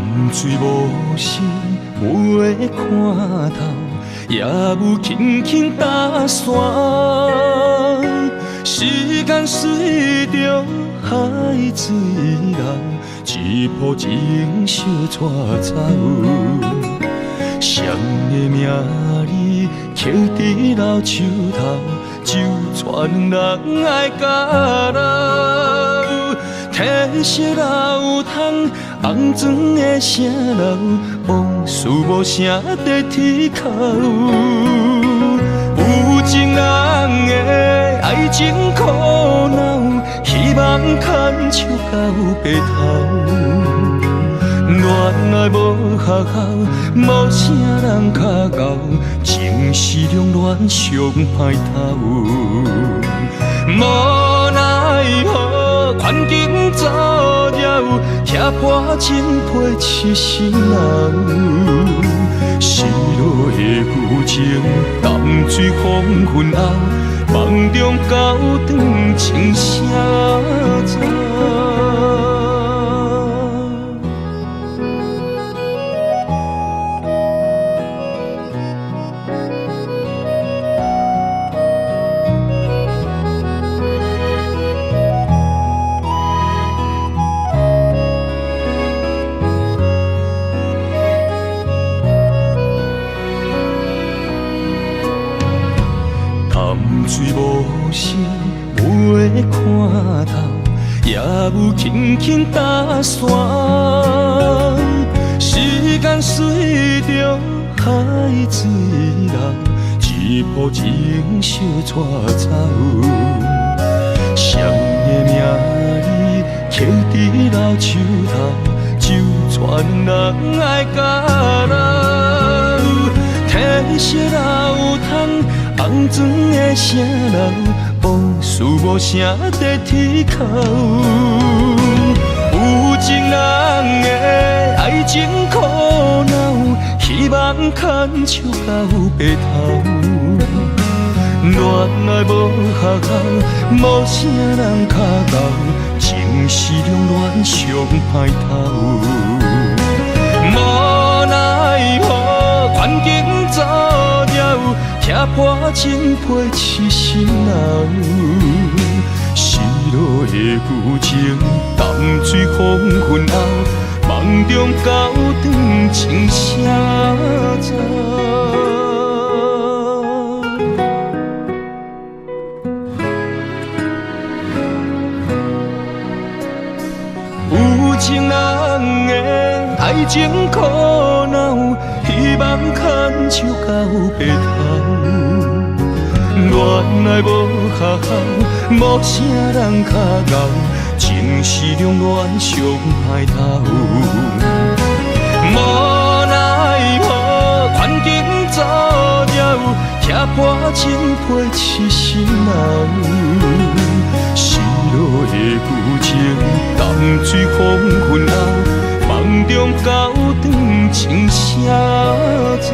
淡水无心袂看透，也有轻轻打散。时间随着海水流，一步情相带走。谁的名字刻在老树头，就全人爱甲留。褪色老窗，红砖的城楼，往事无声在天口。有情人的爱情苦恼，希望牵手到白头。恋爱无学校，无啥人较敖，情是两恋上歹头。无奈何，环境造谣，拆破真配痴心人。失落的旧情，淡水黄昏后，梦中高长情声走。水无心袂看透，也有轻轻打散。时间随着海水流，一步情相带走。谁的名字刻在老树头，就全人爱甲留。褪色老窗，红砖的城楼，往事无声在天口。有情人的爱情苦恼，希望牵手到白头。恋爱无学校，无啥人较敖，情是两恋上歹头。无奈何，环境造谣，拆破真配痴心人。失落的旧情，淡水黄昏后，梦中高长情声走。有情人的爱情苦恼，希望牵手到白头。恋爱无学校，无啥人较敖，情是两恋上歹头。无奈何，环境造谣，拆破真配痴心人。失落的旧情，淡水黄昏后，梦中高长情声走。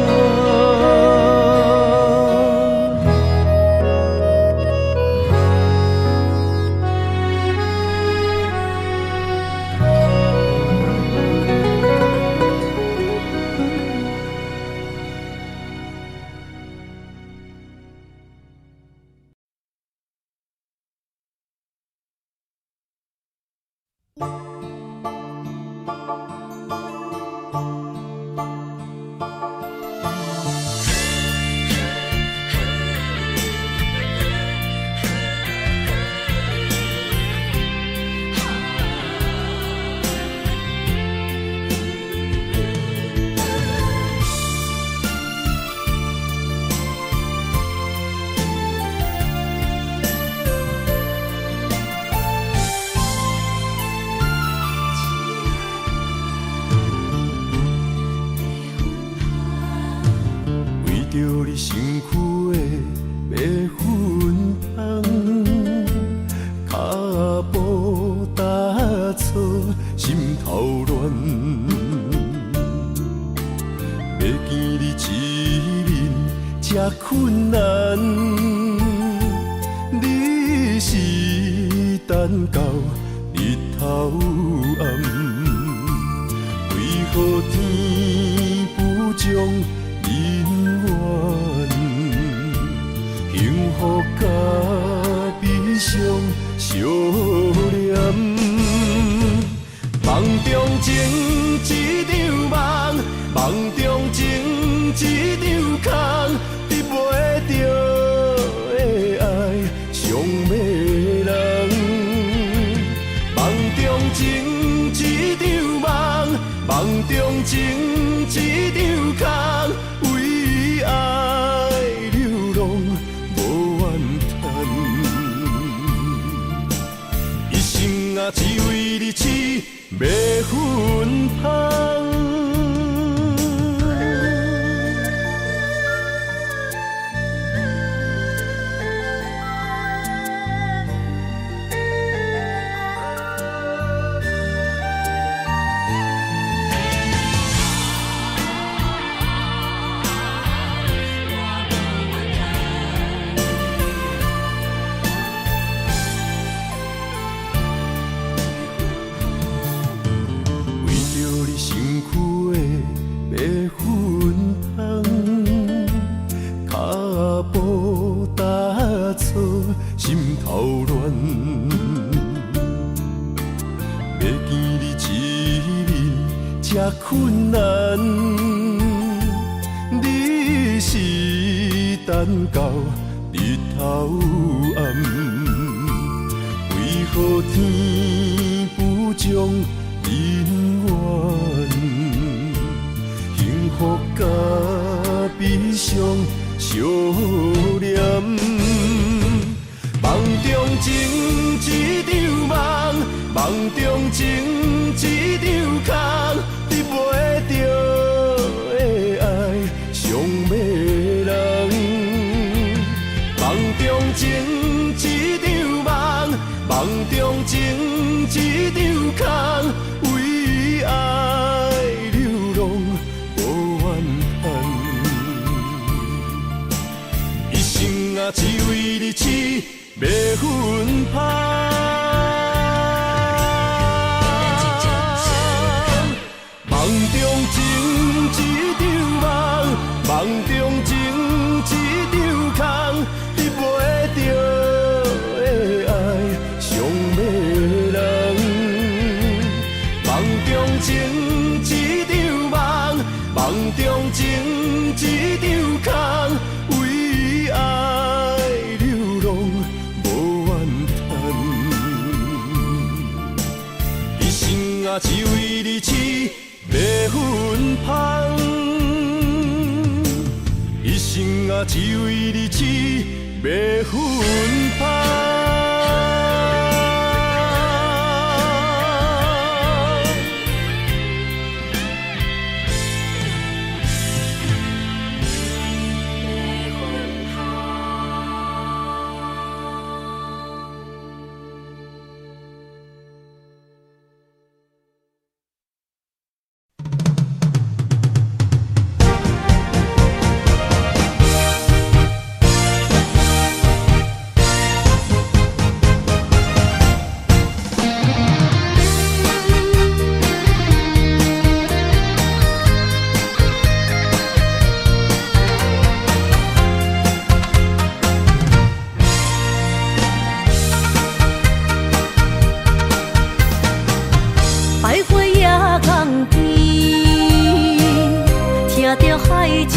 着你身躯的白粉红，脚步踏错，心头乱。要见你一面这困难，你是等到日头暗，为何何天不将人怨？幸福甲悲伤相连。梦中情一场梦，梦中情一场空，得袂着的爱上迷人。梦中情一场梦，梦中情一场空，为爱流浪无怨叹，一生啊只为你痴。要分芳。心头乱，要见你一面这困难，你是等到日头暗，为何天不将人怨？幸福甲悲伤相连。梦中情一场梦，梦中情一场空，得袂着的爱上迷人。梦中情一场梦，梦中情一场空，为爱流浪无怨叹，一生啊只为你痴。要分芳，梦中情一场梦，梦中情一场空，得袂着的爱上迷人。梦中情一场梦，梦中情一场空，为爱流浪。啊，只为你痴，要分芳。一生啊，只为你痴，要分芳。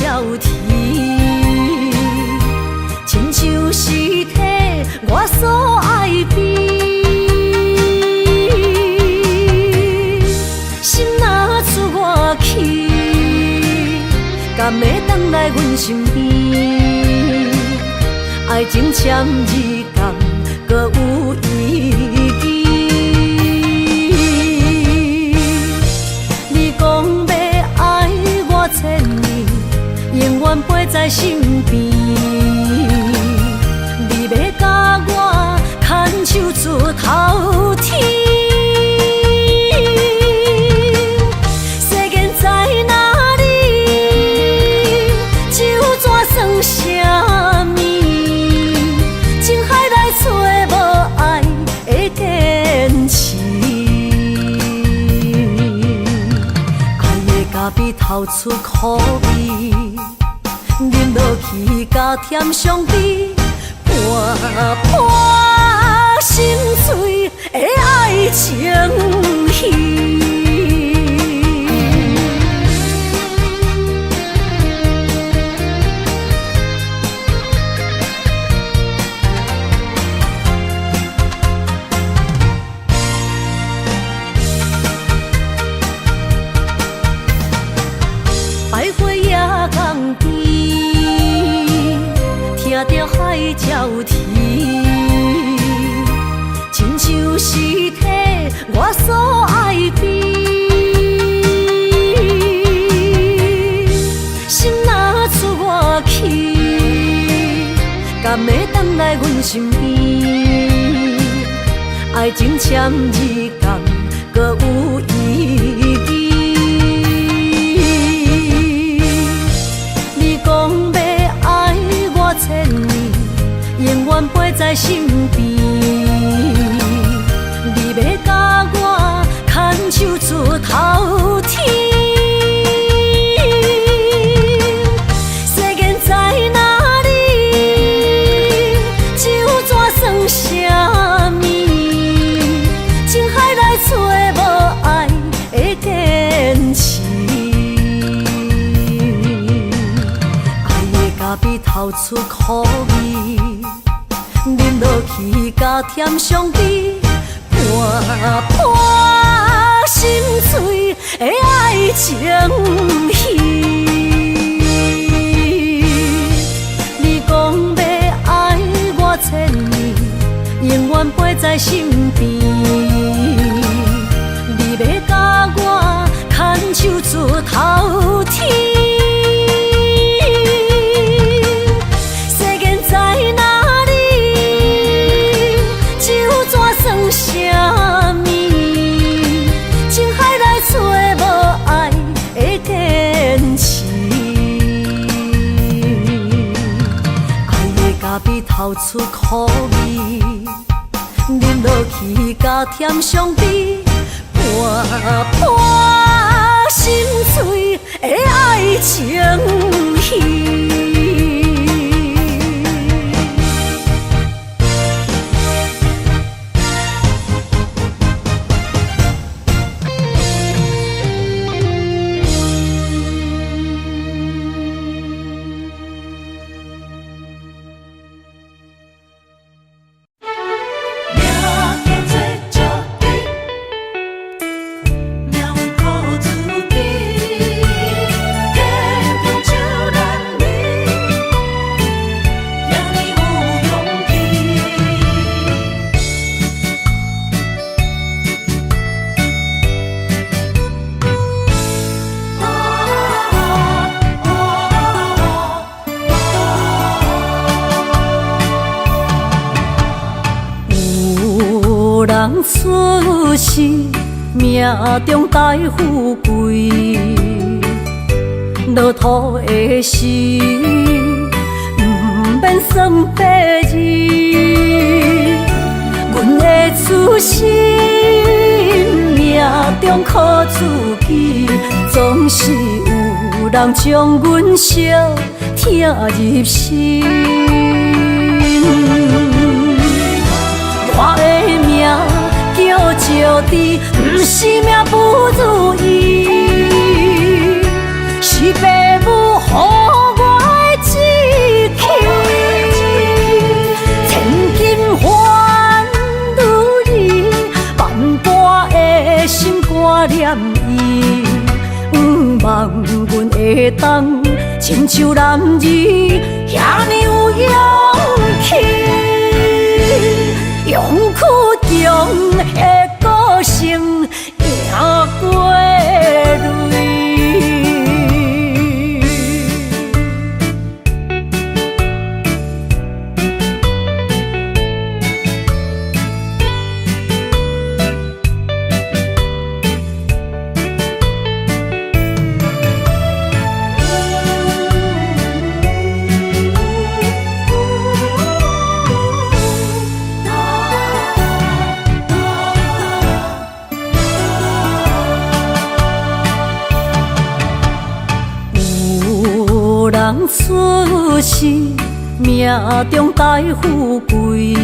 鸟啼，亲像是体我所爱悲。心若出我去，敢会等来阮身边？爱情签字同，搁有意义。你讲要爱我千年，永远陪在身边。你要甲我牵手出头天。世间在哪里？就怎算啥物？情海来找无爱的坚持。爱的透出苦味，饮落去加添伤悲，伴伴心碎的爱情戏。听着海鸟啼，亲像是体我所爱的。心若出我去，敢会回来阮身边？爱情签字间，搁有意义。你讲要爱我千年，永远陪在身边。你要甲我牵手出头天，世间在哪里？就怎算什么？情海来找无爱的坚持。比透出苦味，饮落去加添伤悲，伴伴心碎的爱情戏。你讲要爱我千年，永远陪在身边。你要甲我牵手出头天。什么？情海来找无爱的坚持，爱的咖比透出苦味，饮落去加添伤悲，伴伴心碎的爱情戏。出世命中带富贵，落土的时，不免算白字。阮的出身命中靠自己，总是有人将阮惜听入心。我的命叫石滴，不是命不如意，是父母予我的志气。千金换如意，万般的心挂念伊，不望阮会当亲像男儿遐尼有勇气。勇屈中的个性，赢过泪。人出世，命中带富贵，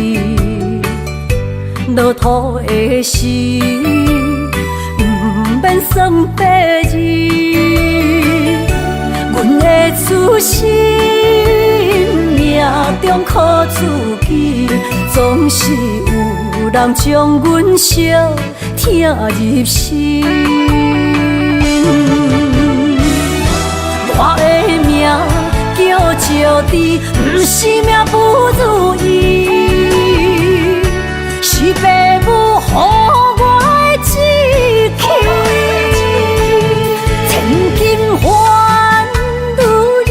落土的时，免算白字。阮的初心，命中靠自己，总是有人将阮惜听入心。我的命叫石地，不是命不如意，是父母予我的志气。千金换如意，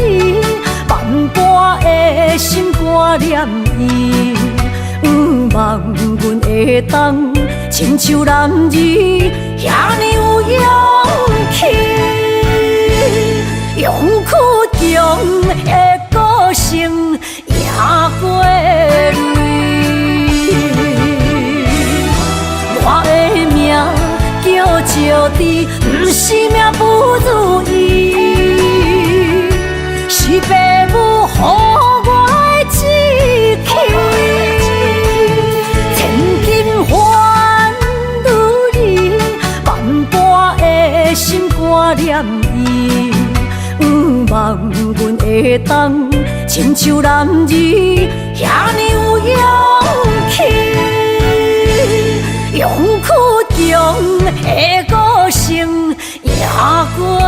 万般的心肝念伊，望阮会当亲像男儿遐尼有勇气。勇屈强的个性赢过泪，我的命叫石地，不是命不如意，是父母予我的志气。千金换如意，万般的心肝念伊。望阮会当亲像男儿遐尼有勇气，勇屈强的个性赢过泪。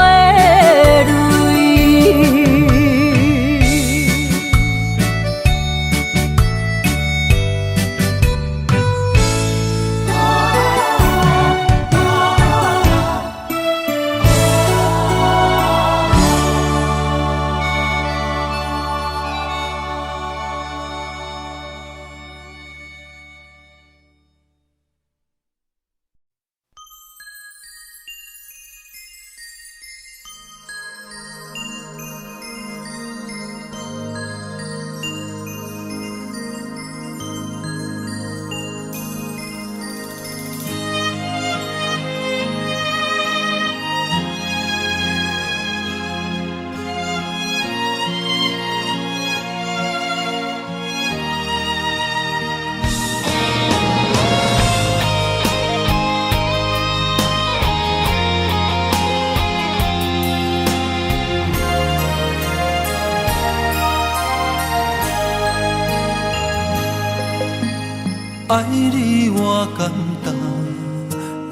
爱你我简单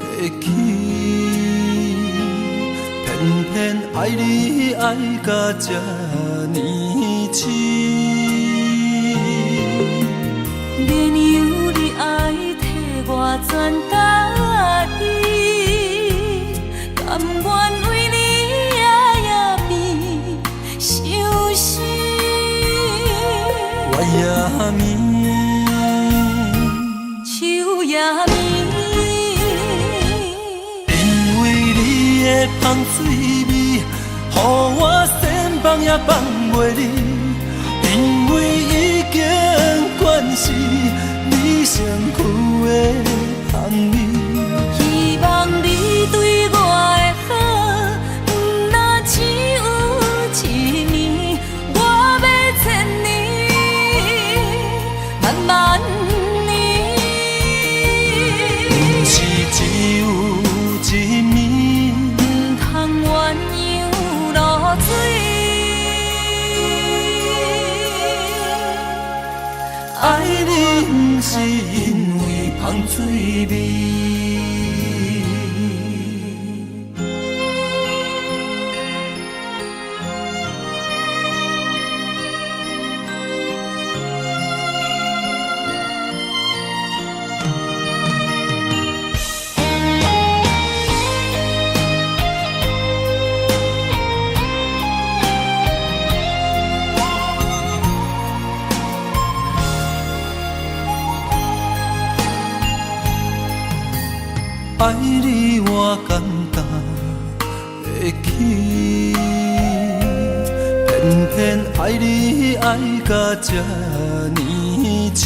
会起，偏偏爱你爱到这呢痴。免由你爱替我全家己，甘愿为你夜夜眠伤心。我夜眠。因为你的香水味，予我先放也放袂离。因为已经惯是你身躯的香味，希望你对我的好，不若只有一年，我要千年，慢慢。只有一暝，不通鸳鸯落水。爱你不是因为香水味。爱你我简单会起，偏偏爱你爱到这呢痴。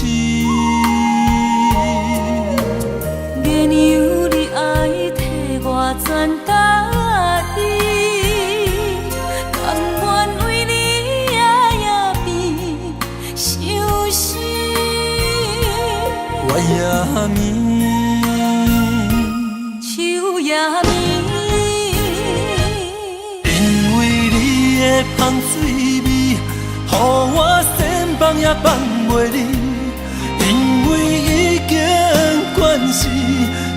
免由你爱替我全家己，甘愿为你暝，秋夜暝，因为你的香水味，予我先放也放袂离。因为已经惯是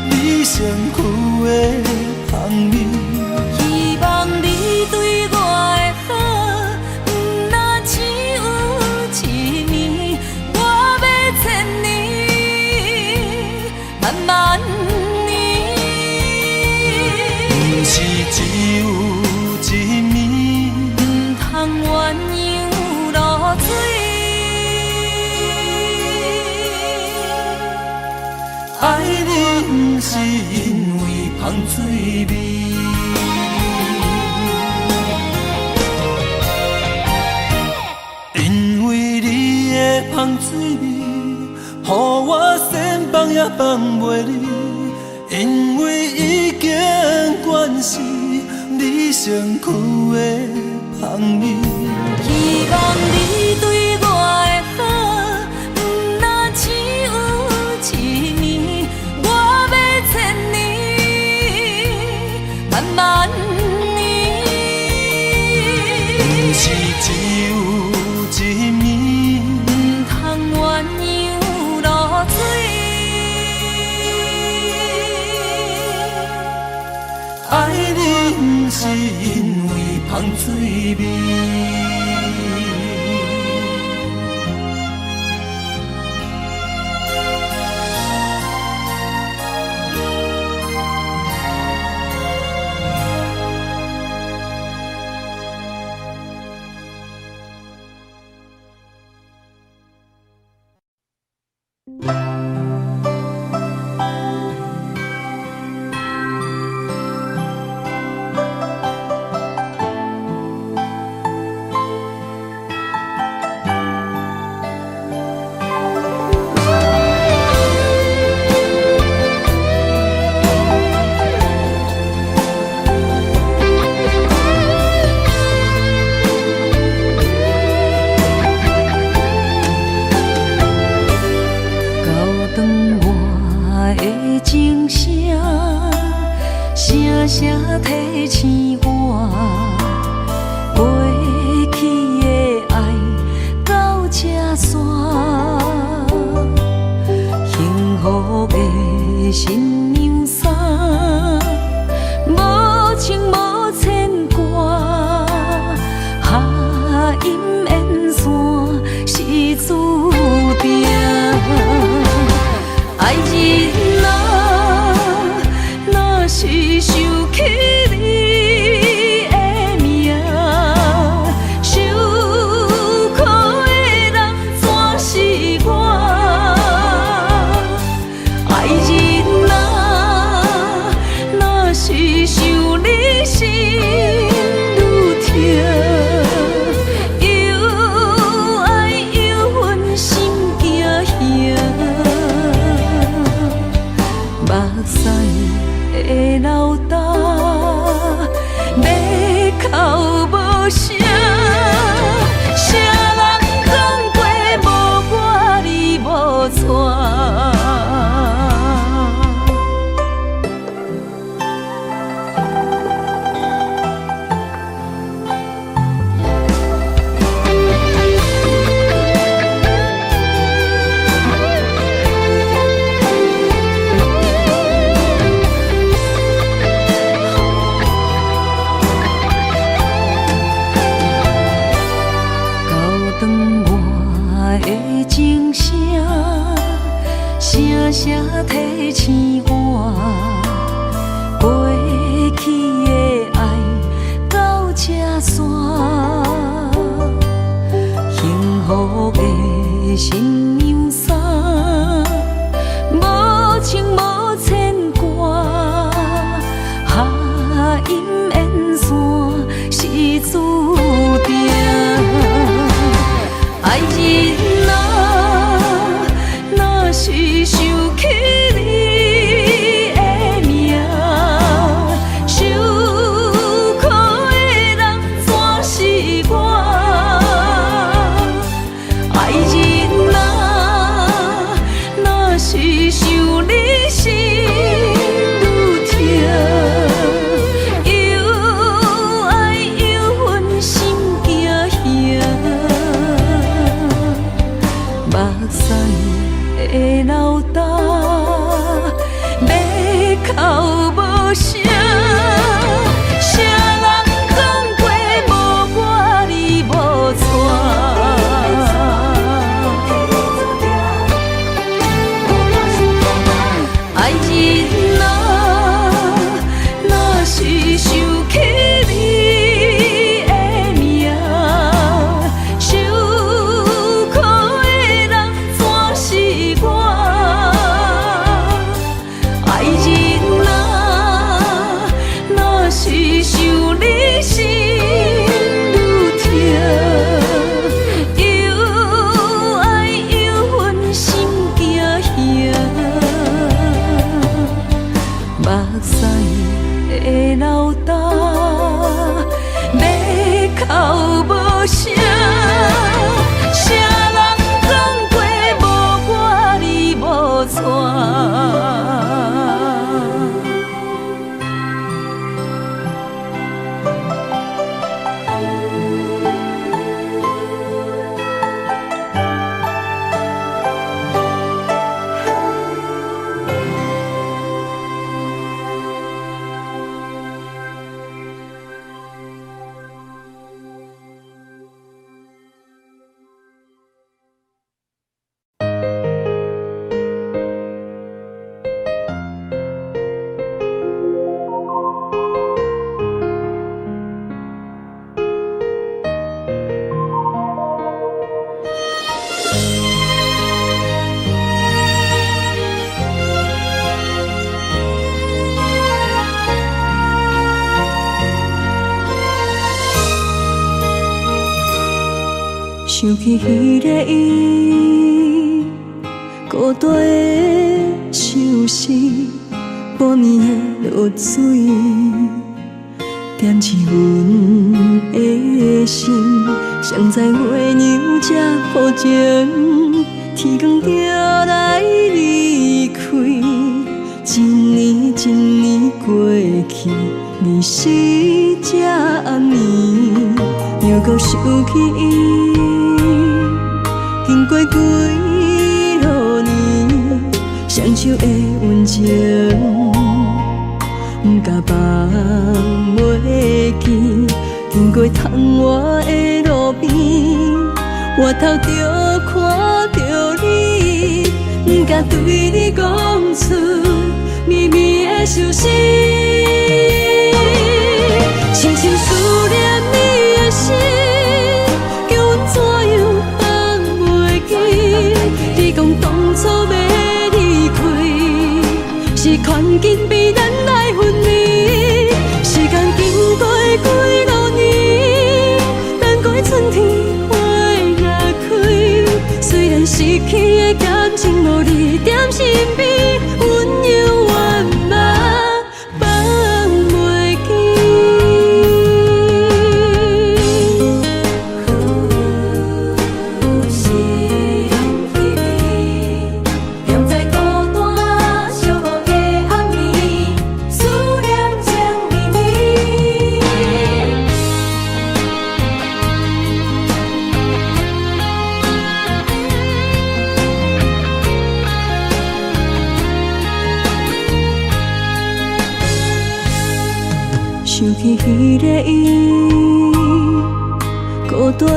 你身躯的香味，希望你对我的好，若只有一年，我要千年，万万年。不是只有一暝，唔通鸳鸯落水。爱你不是因为香水味，因为你的香水味，予我先放也放袂离。因为已经惯是你身躯的香味，希望你对我的好，若只有一年，我要千年，万万年。不是只有一暝，唔通鸳鸯落水。爱你不是因为香水味。提醒我，过去的爱到这煞，幸福的新娘衫，无情无牵挂，下阴缘线是注定，爱人啊，若是想起你的名，受苦的人全是我。爱人啊，若是想你心愈痛，又爱又恨心惊吓，目屎的流干，要哭无声，谁人讲过无我你无带？声声提醒我，过去的爱到这煞，幸福的新娘衫，无情无牵挂，下阴缘线是注定，爱人啊，若是想起你的名，受苦的人全是我。爱人啊，想起彼个伊，孤单的相思，半暝的落水，点起阮的心。谁知月娘这抱情，天光就来离开。一年一年过去，日时这暗暝，又搁想起伊。经过几落年，双手的温情，不甲放袂记。经过窗外的路边，我头就看到你，不敢对你讲出绵绵的相思。深深思念你的心，叫阮怎样放袂记？你讲当初要离开，是权紧比咱来分离。时间经过几落年，等过春天花若开。虽然失去的感情无你踮身边，温柔圆满放袂记。思念彼个，踮在孤单寂寞的暗暝，思念情绵绵。想起彼个伊，孤单的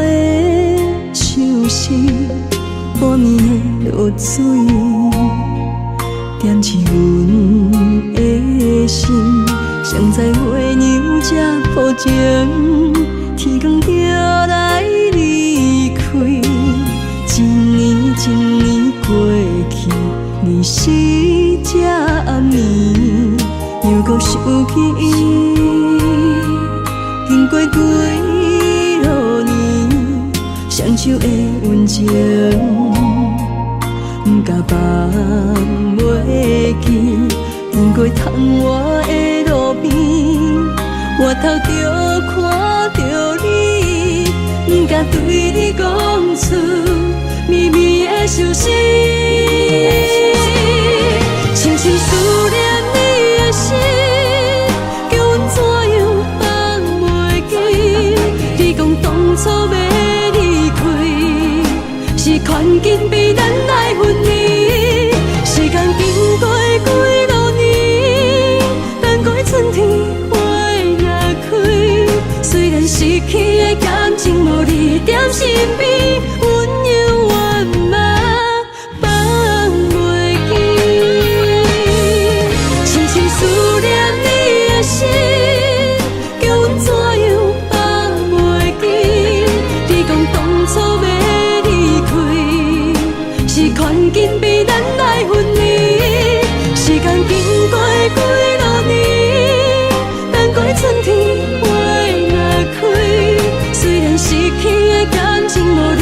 相思，半暝的落水，点起阮的心。谁知月娘这抱情，天光就来离开。一年一年过去，日时这暗暝，又搁想起伊。经过几落年，双手的温情，不甲放袂记。经过窗外的路边，我头就看到你，不敢对你讲出绵绵的相思。深深思念你的心，叫阮怎样放袂记？你讲当初要离开，是权紧比咱来分离。时间经过几落年，等过春天花若开。虽然失去的感情无你踮身边，温柔圆满放袂记。深深思念你的心，叫阮怎样放袂记？你讲当初要离开，是权紧比咱来分离。时间经过几落年，等过春天花若开。虽然失去的感情无你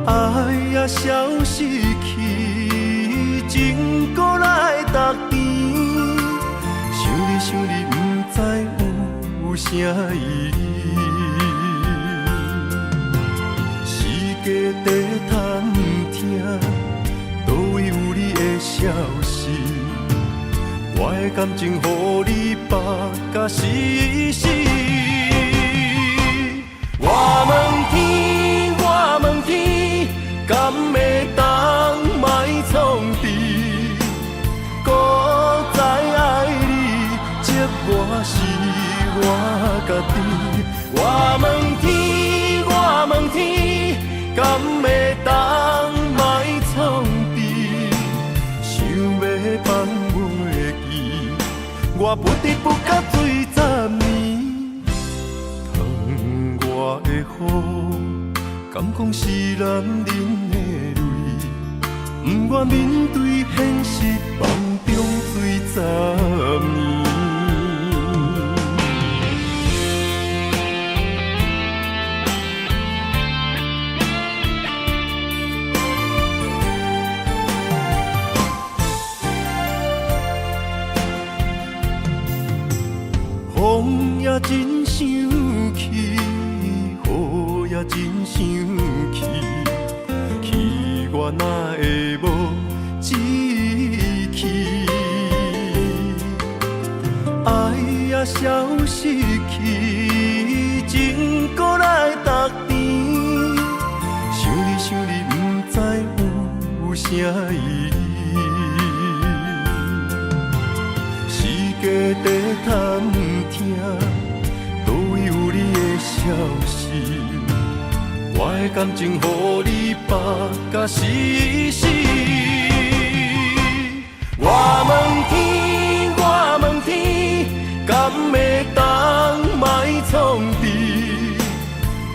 爱也消失去，情搁来逐甜。想你想你，不知有啥意义。世界在探听，倒位有你的消息？我的感情，予你绑甲死死。我问天，我问天，敢会当莫创治？搁再爱你，这我是我家己。我问天，我问天，敢会当莫创治？想要放袂记，我不得不甲醉10年。我的雨，敢讲是男人的泪，不愿面对现实，梦中醉10年。风也真生气。雨也真生气，气我哪会无志气？爱也消失去，情搁来逐甜。想你想你，不知有啥意义？世界在探听，倒位有你的消息？我的感情，予你绑甲死死。我问天，我问天，敢会当莫创治？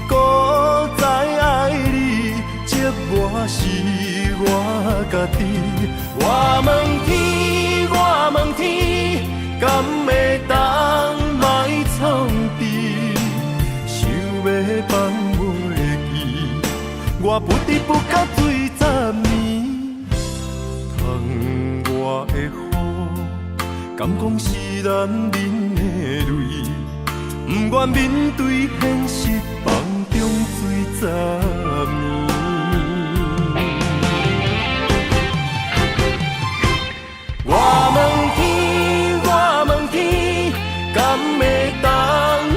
搁再爱你，这我是我家己。我问天，我问天，敢会当莫创治？想要放袂记，我不得不甲醉10年。窗外的雨，敢讲是男人的泪，不愿面对现实，梦中醉10年。我问天，我问天，敢会当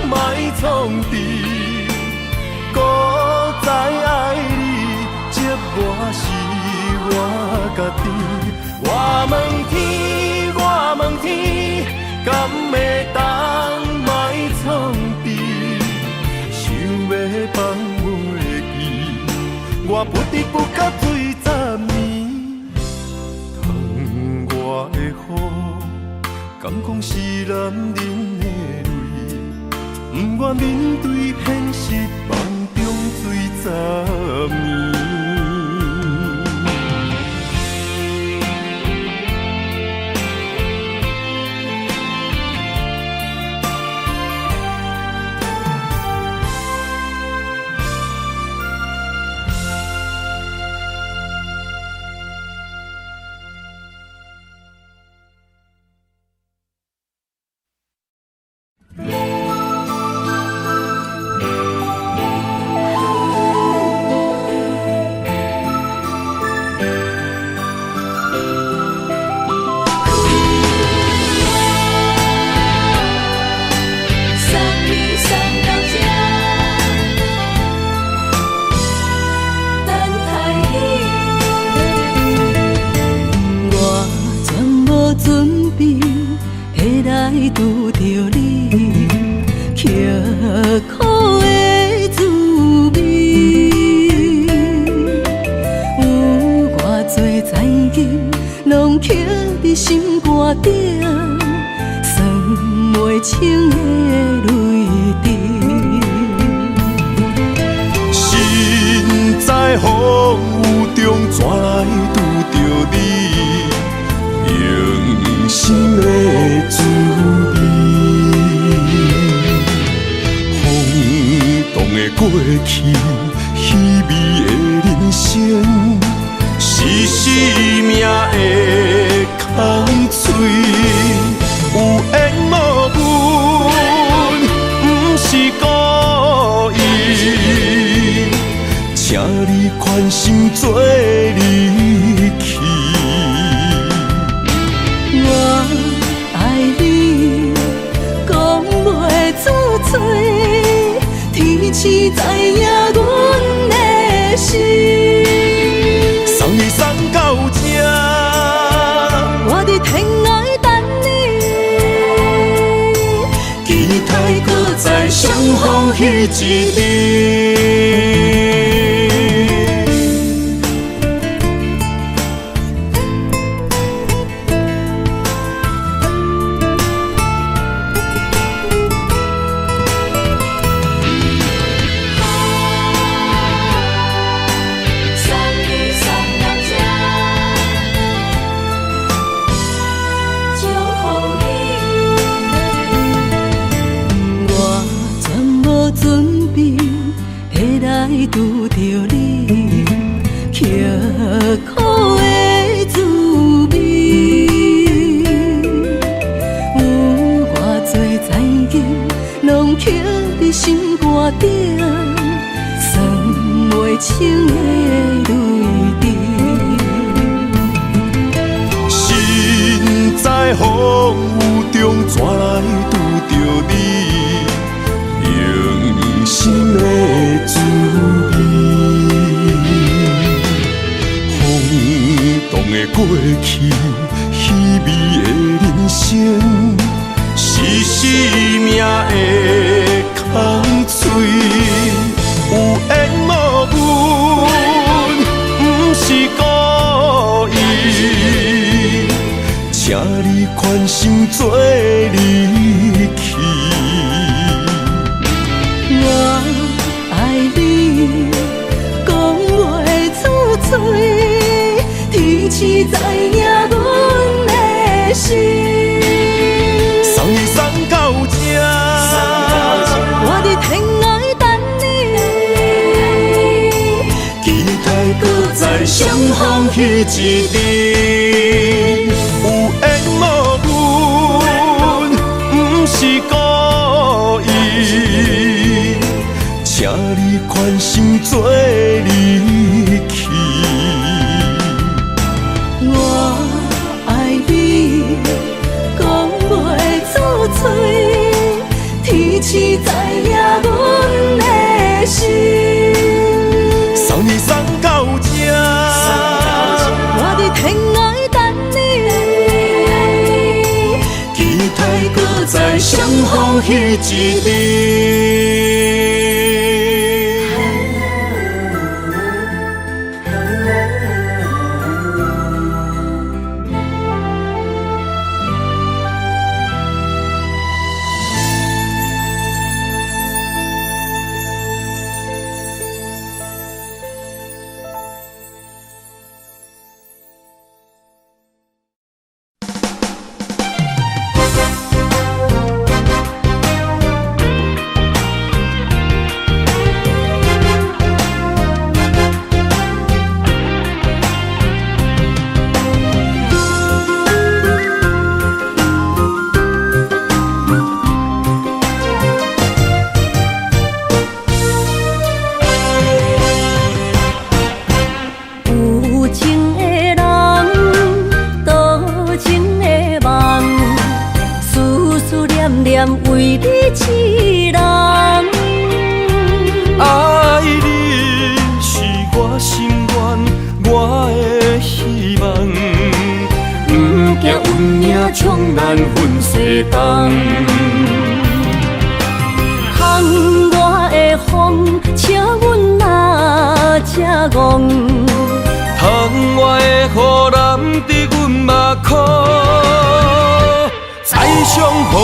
莫创治？搁再爱你，这我是我家己。我问天，我问天，敢会当莫创治？想要放袂记，我不得不甲醉10年。窗外的雨，敢讲是男人的泪，不愿面对现实，梦中醉10年。拄着你，刻苦的滋味，有偌多灾境，拢刻伫心肝顶，算袂清的泪滴。心在风雨中，怎来拄着你？用心的滋味，风动的过去，稀微的人生，是生命的空嘴，有缘无分，不是故意，请你宽心做离去。我爱你，讲袂出嘴，天赐知影阮的心。送你送到这，我伫天涯等你，期待搁再相逢彼一日。拄着你，刻苦的滋味，有偌多灾境，拢刻伫心肝顶，算袂清的泪滴。身在风雨中，怎来拄着你？用心的滋味，风动的过去，稀微的人生，是生命的空嘴，有缘无分，不是故意，请你宽心做离去。我爱你，讲袂出嘴，天赐知影阮的心。送你送到这，我伫天涯等你，期待搁再相逢彼一日。有缘无分，不是故意，请你宽心做离去。我爱你，讲袂出嘴，天赐知影阮的心。送你送到这，我伫天涯等你，期待搁再相逢彼一日。为你痴人，爱你是我心愿，我的希望。不惊运命冲咱分世东，窗外的风，请阮哪只戆？窗外的雨淋伫阮目眶，再相逢。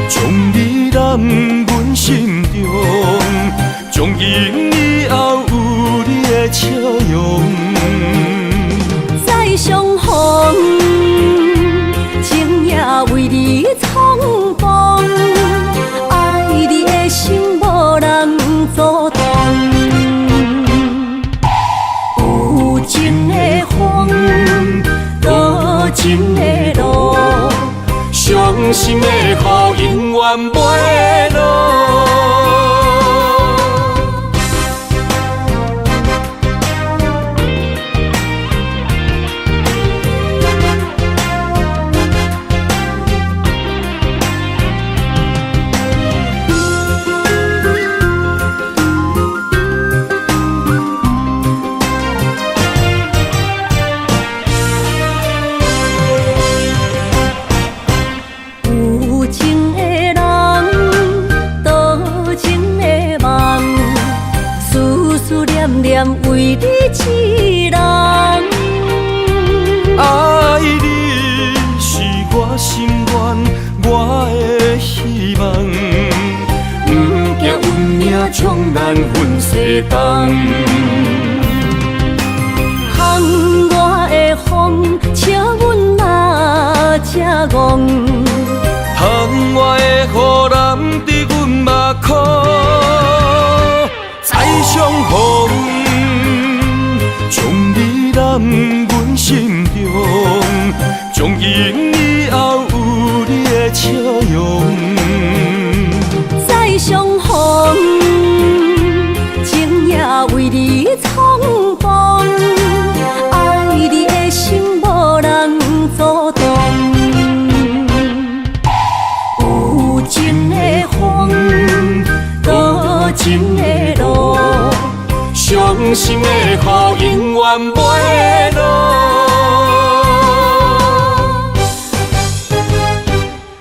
将你揽阮心中，从今以后有你的笑容。再相逢，情也为你苍茫，爱你的心无人阻挡。为你一人。爱你是我心愿，我的希望，不惊运命将咱分世间。风我的风，笑阮嘛才戆。窗外的雨淋伫阮目眶，再相逢，将你揽阮心中，从今以后有你的笑容。再相逢，情也为你冲动，爱你的心无人阻挡。有情的风，多情的路，伤心的雨永远袂落。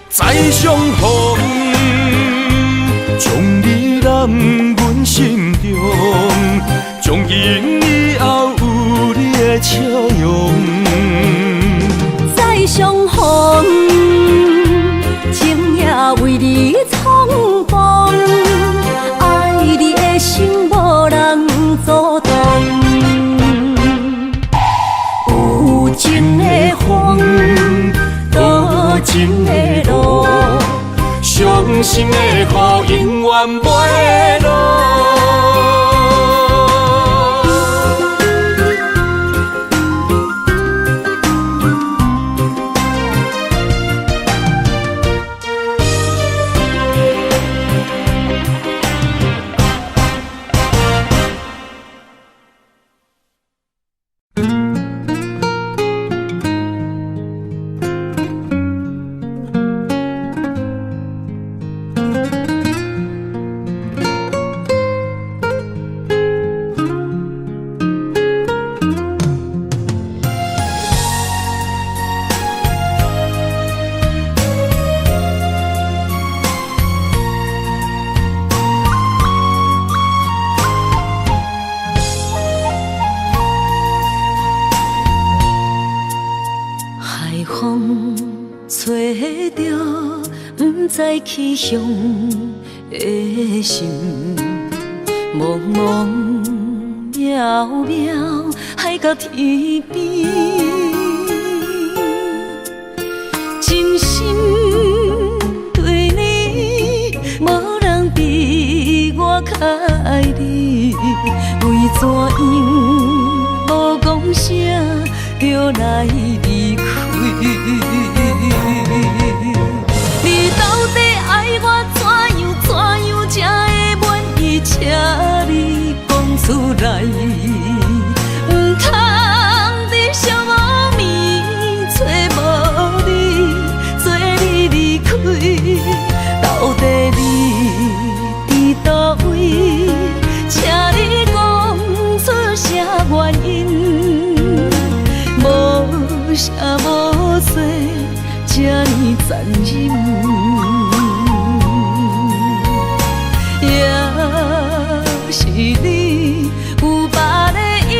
再相逢，将你揽阮心中，从今以后有你的笑容。再相逢，情也为你冲动，爱你的心无人阻挡。有情的风，多情的路，伤心的雨永远袂落。去向的心，茫茫渺渺，海到天边，真心对你，无人比我较爱你。为怎样无讲声就来离开？你到底爱我怎样才会满意？请你讲出来，不通在寂寞暝找无你，做你离开。到底你伫倒位？请你讲出啥原因？无声无息，这呢残忍。是你有别的意，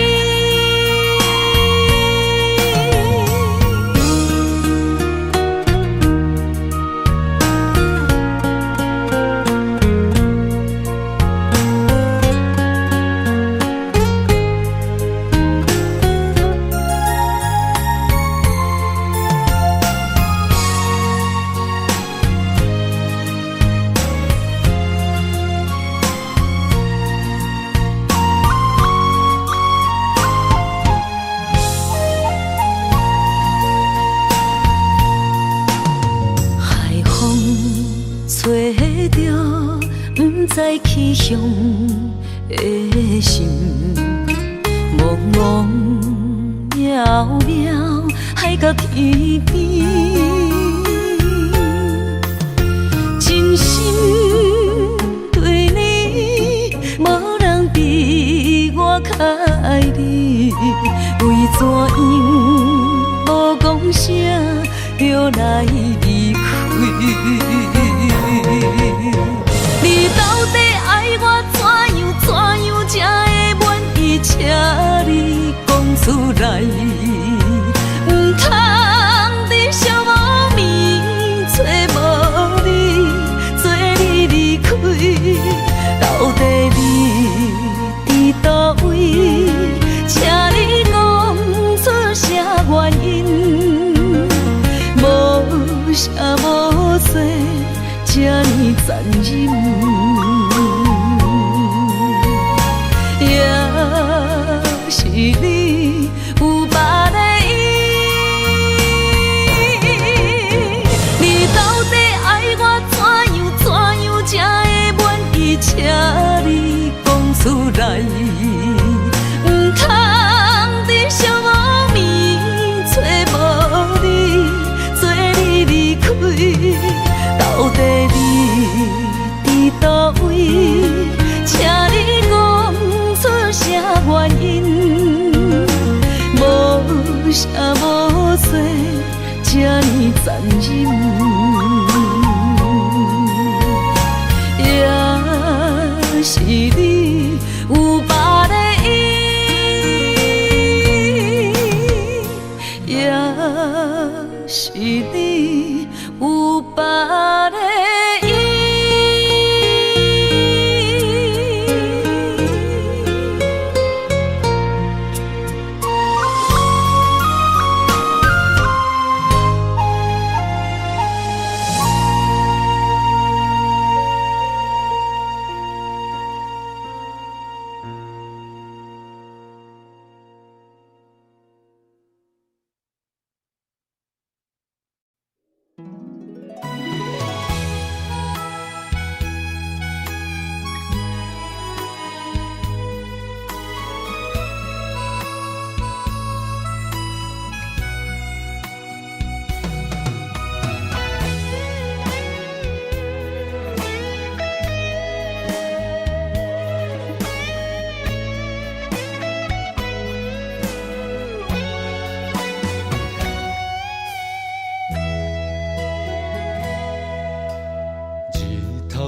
在去向的心，茫茫渺渺，海到天边，真心对你，无人比我较爱你。为怎样无讲声就来离开？你到底爱我怎样才会满意？请知，唔通伫寂寞暝找无你，做你离开，到底你伫倒位？请你讲出啥原因，无啥无做，这呢残忍。是你有别的意，也是你有别的意。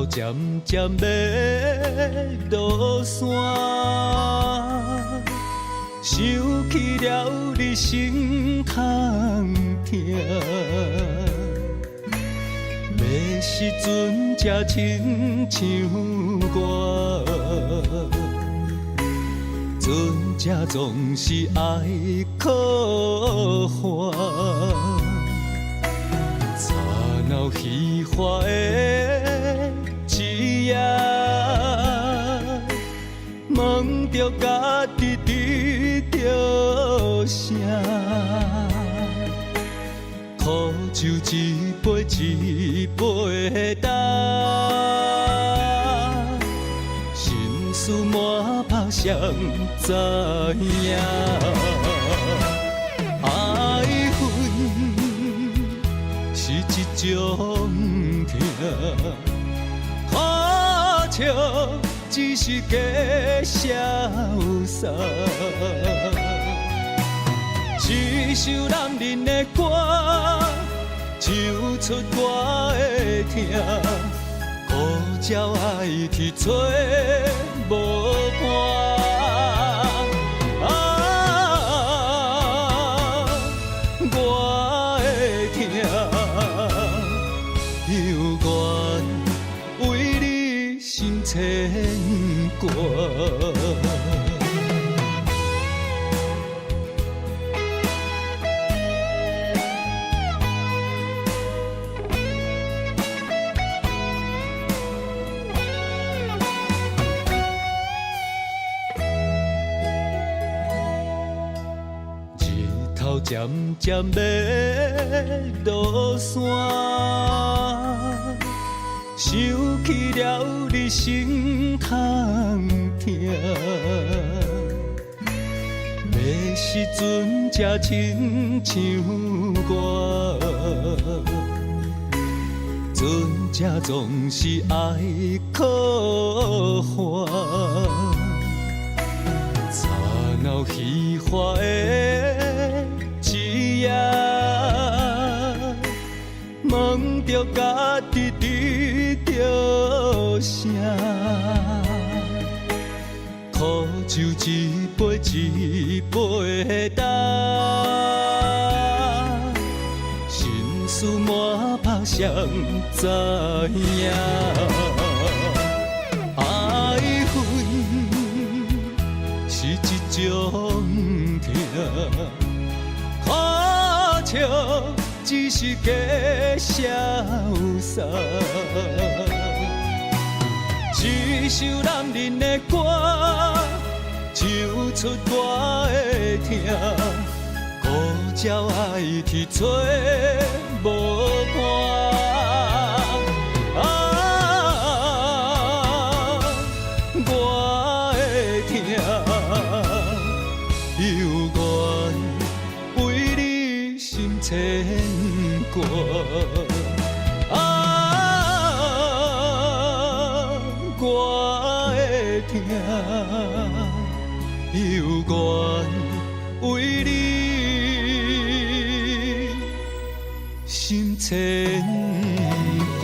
渐渐要落山，想起了你心空痛。要时阵才亲像我，阵才总是爱可欢。吵闹虚华的一夜，问着家己对着啥？苦酒一杯一杯干，心事满腹谁知影？爱恨是一种痛。看笑只是假潇洒，一首男人的歌，唱出我的痛，孤鸟爱去找无伴。我的痛犹原为你心牵挂。渐渐要落山，想起了你心空痛。要时阵才亲像我，阵才总是爱可欢。吵闹虚华的一夜，问着家己对着啥？苦酒一杯一杯干，心事满腹谁知影？爱恨是一种痛。看笑只是假潇洒，一首男人的歌，唱出我的痛，孤鸟爱去找无伴。我的牵挂。我的痛，犹原为你心牵挂。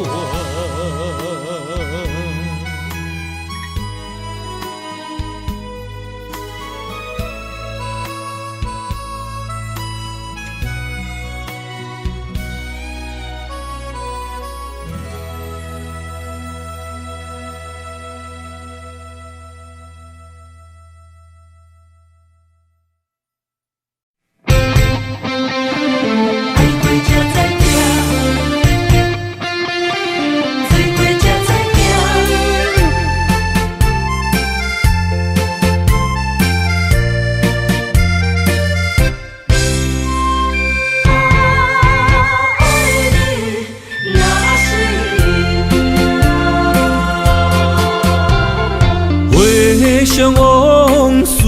回想往事，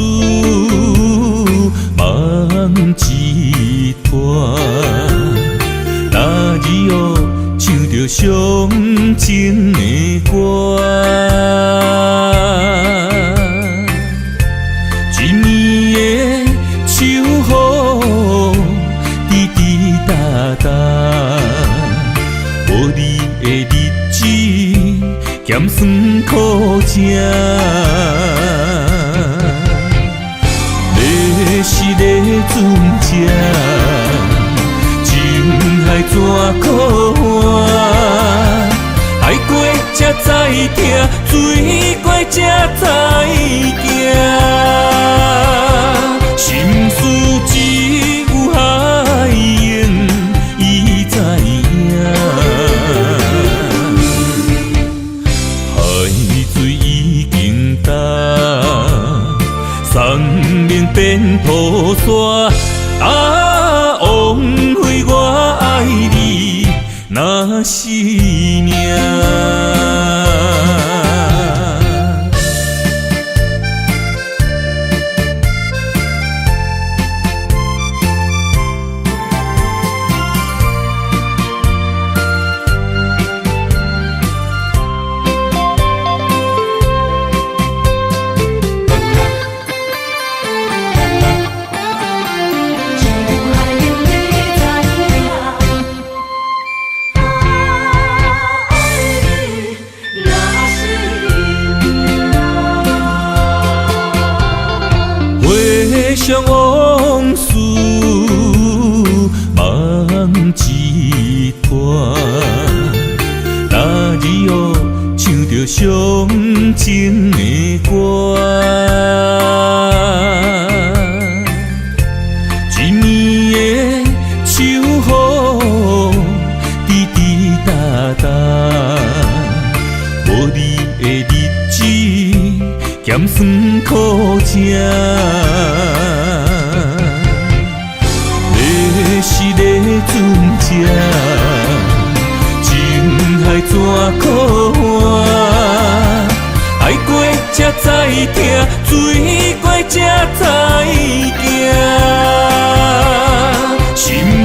梦一段。那日哦，唱着伤情的歌。一年的秋雨，滴滴答答，无你的日子，咸酸苦涩。是个船只，情海怎可换？爱过才知疼，水过才知行。心事只有海涌，伊知影。海水已经干。送命变雨伞，枉费我爱你那是命。回想往事，梦一段。那日哦，唱着伤情的歌。一年的秋雨，滴滴答答，无你的日子，咸酸苦涩。是个船只，情海怎可换？爱过才知疼，水过才知行。心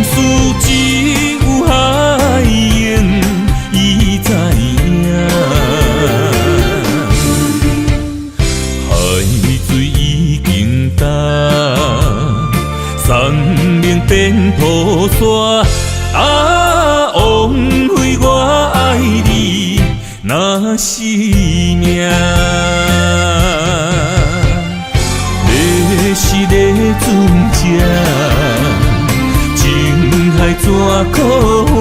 事只有海涌，伊知影。海水已经干。送命变雨伞，枉费我爱你那是命。你是个船只，情海怎可换？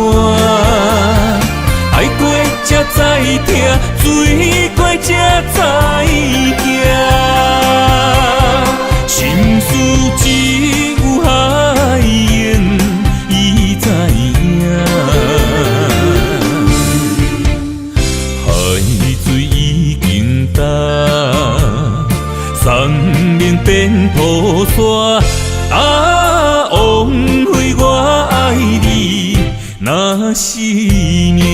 爱过才知疼，水过才知行。心事只有海涌，伊知影。海水已经干，送命变雨伞，枉费我爱你那是命。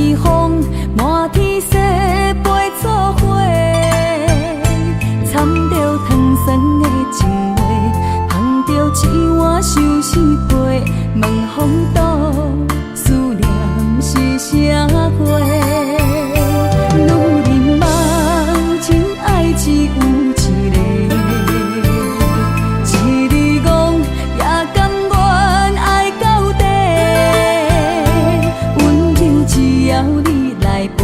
天风，满天雪，陪做伙，掺着糖酸的情话，捧着一碗相思杯，问风度，思念是啥货？女人梦情爱只有一个，一日戆也甘愿爱到底，温柔只要你来陪，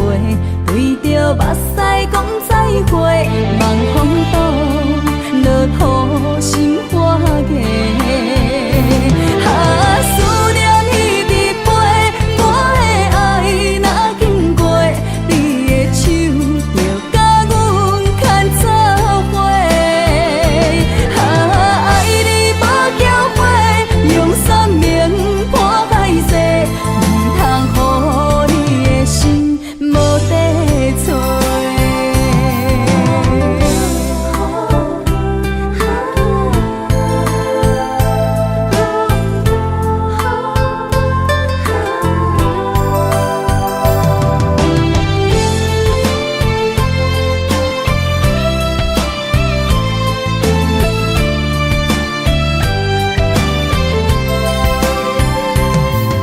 对着目屎讲再会，望风度，落雨心花芽。思念彼伫陪，我的爱若经过，你的手就甲阮牵做伙。爱你无缴费，用生命破海誓，唔通予你的心无地找。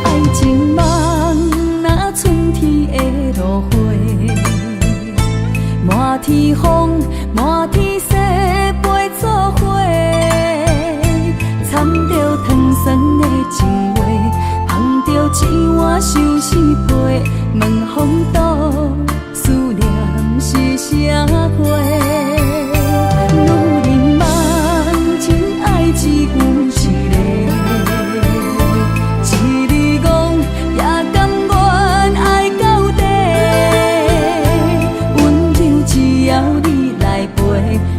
爱情梦若春天的落花，满天风，满天雪，陪做伙，掺着糖酸的情话，捧着一碗相思杯，问风度，思念是啥货？女人梦情爱只有一个。一日戆也甘愿爱到底，温柔只要你来陪，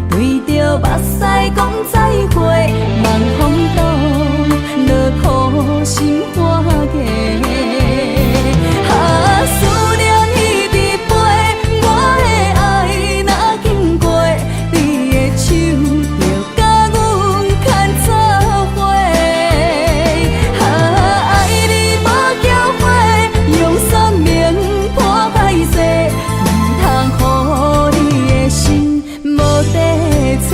对着目屎讲再会，望风度，落雨心花芽。思念彼伫陪，我的爱若经过，你的手就甲阮牵做伙。爱你无缴费，用生命破海誓，唔通予你的心无地找。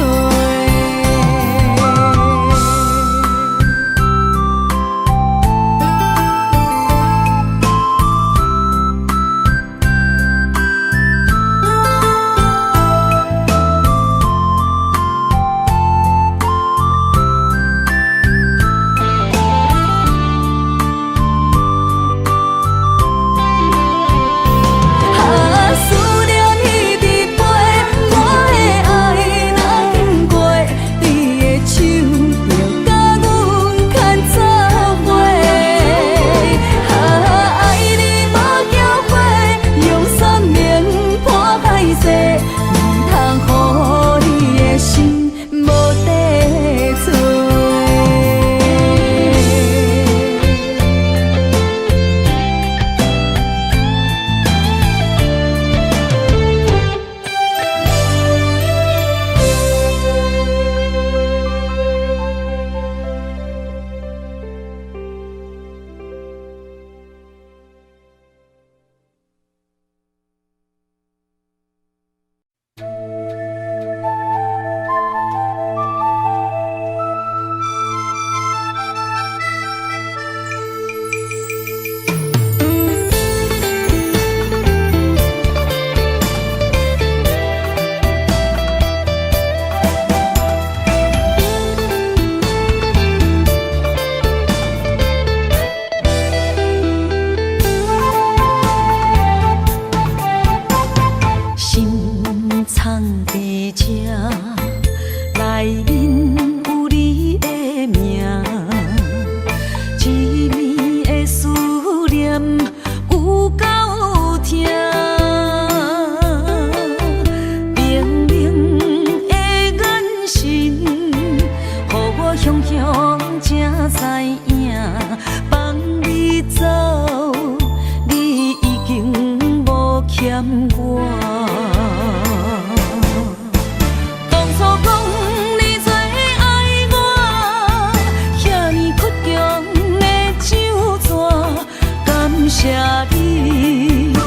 思念彼伫陪，我的爱若经过，你的手就甲阮牵做伙。爱你无缴费，用生命破海誓，唔通予你的心无地找。谢你。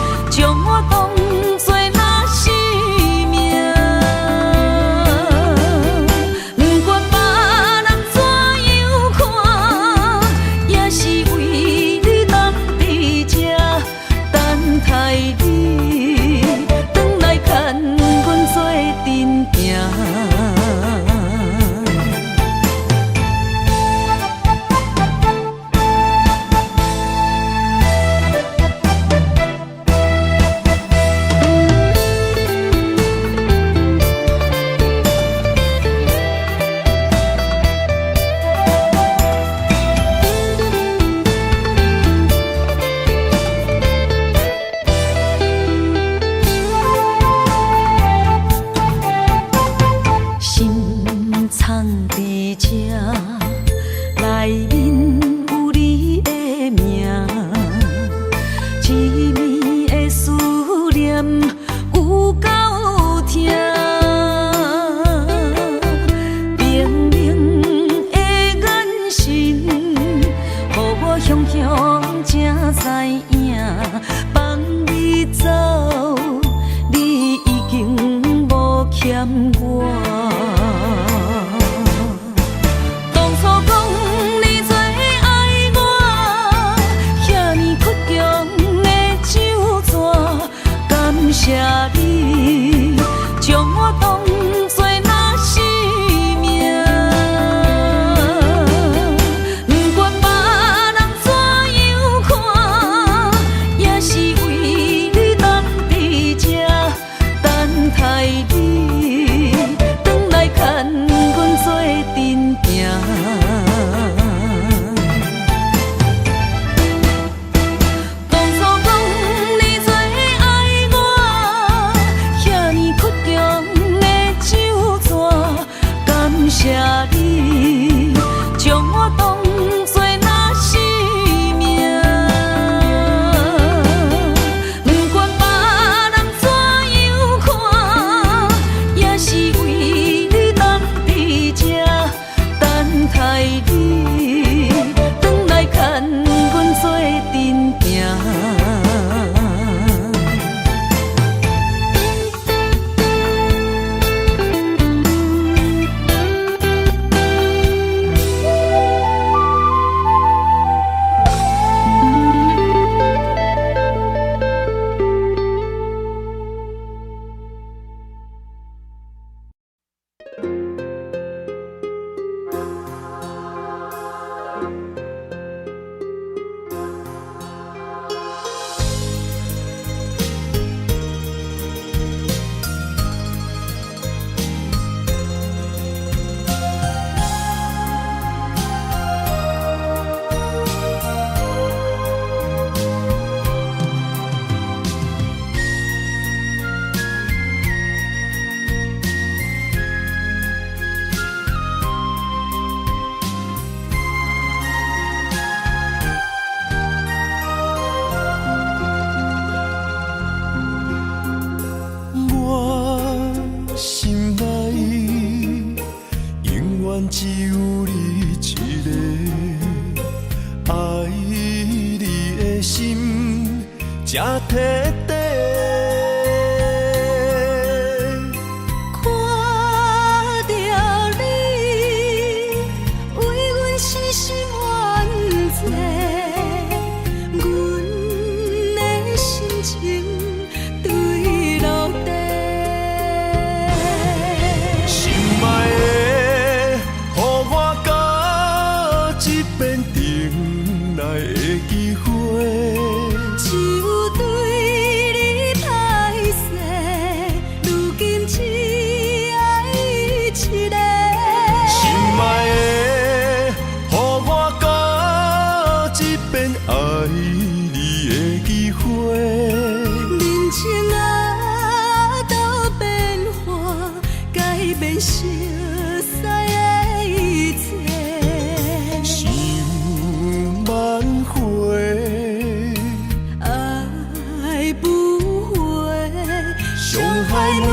每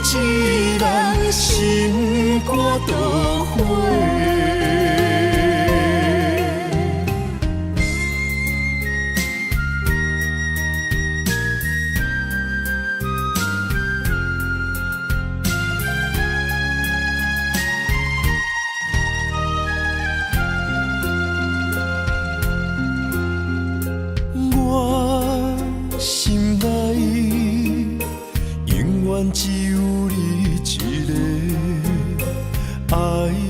一人心肝都火。只有你一个，爱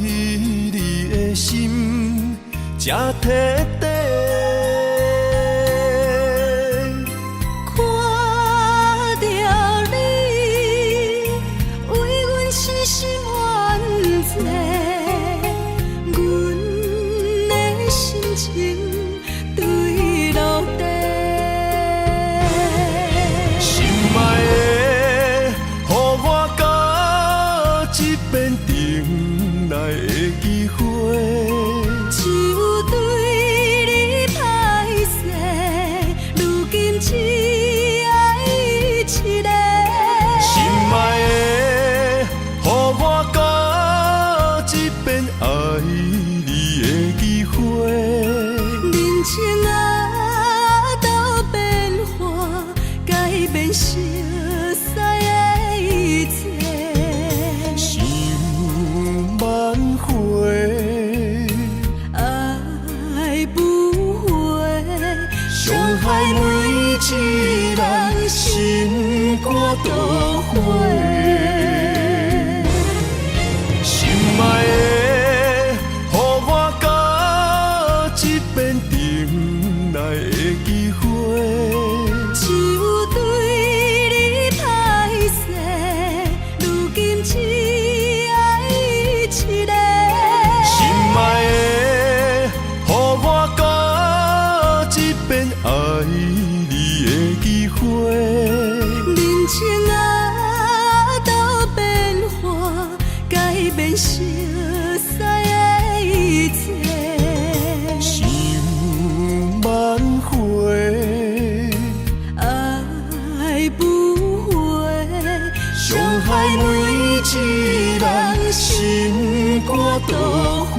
你的心才摕底。看着你，为阮死心冤罪，阮的心情坠落地。心爱的，予我到一遍重来的机会。只有对你歹势，如今只爱一个。心爱的，予我到一遍爱你的机会。人情啊，都变化，改变熟悉的一切。想挽回，爱不回，伤害每一人心肝都火。心爱的，予我到一遍重来的机会。只有对你歹势，如今只爱一个。心爱的，予我到一遍爱你的机会。人情啊，都变化，改变熟悉的一切。想挽回，爱不回，伤害每一人心肝都火。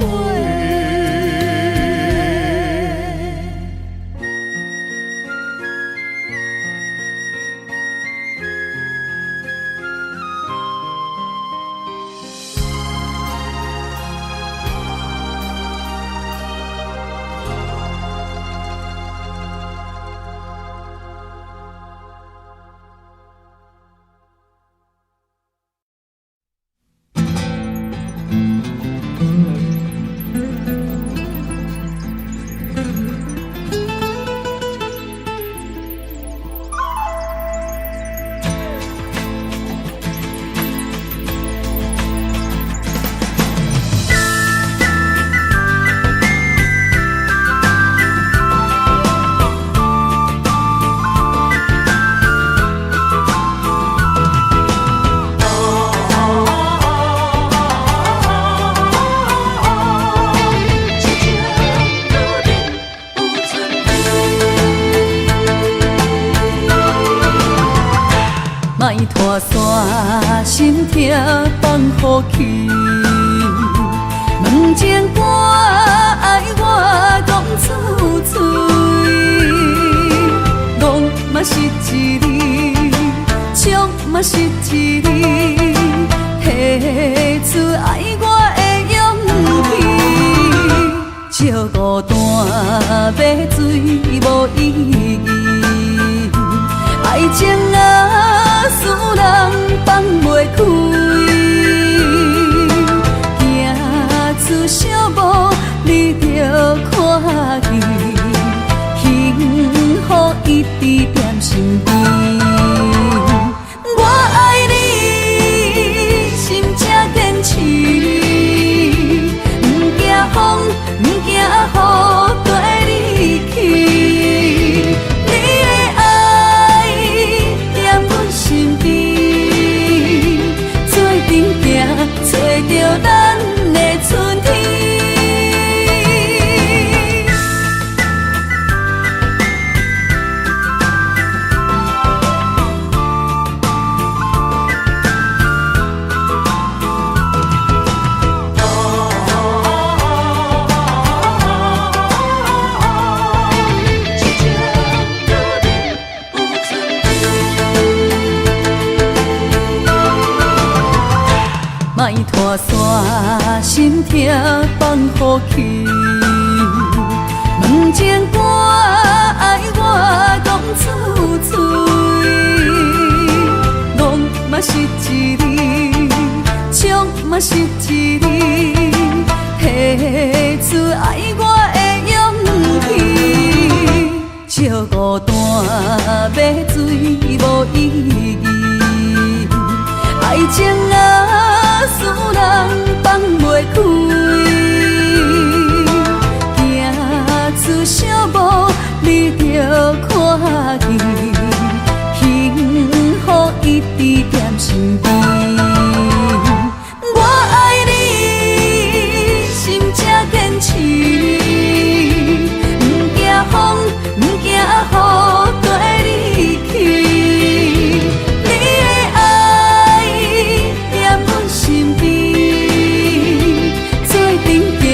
莫拖山，心痛放乎去。问情歌爱我讲出嘴，戆嘛是一字，唱嘛是一字，提出爱我的勇气。笑孤单要水无意义，爱情啊，使人放袂开，行出小步，你着看见，幸福一直踮身边。我爱你，心正坚持，不惊风，不惊雨，跟你去。你的爱踮阮身边，做阵行，找着咱的春天。心痛放乎去。问情歌爱我讲出嘴，浪嘛是一字，唱嘛是一字，提出爱我的勇气。笑孤单要水无意义，爱情啊使人放袂开。出小无，你着看见，幸福一直踮身边。我爱你，心才坚持，不惊风，不惊雨跟你去。你的爱踮阮身边，做阵行，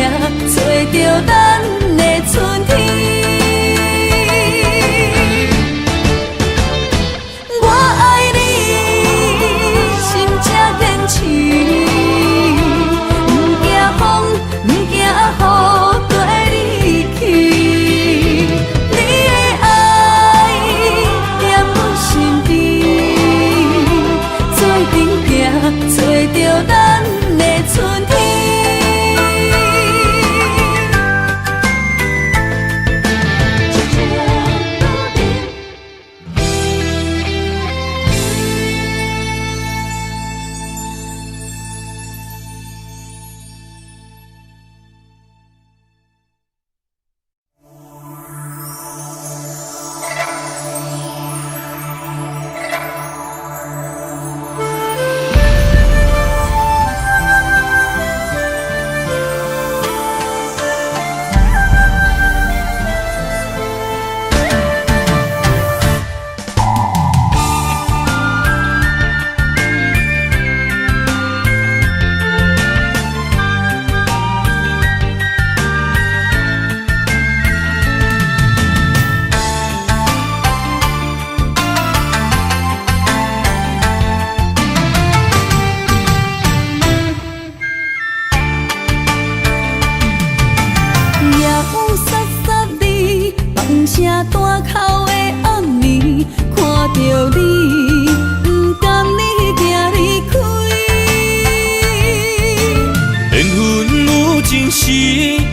找着咱的春天。我爱你，心才坚持，不惊风，不惊雨跟你去。你的爱踮阮身边，做阵行，找着咱的春天。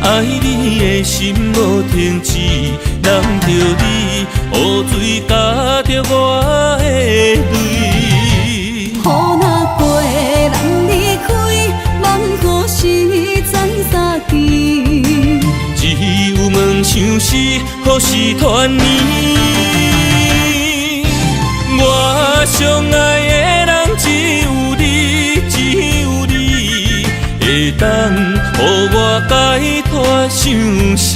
爱你的心无停止，难着你雨水加着我的泪。雨若过，人离开，望雨时知三支。只有问像是何时团圆？我相爱的人只有你，只有你会当予我解脱相思。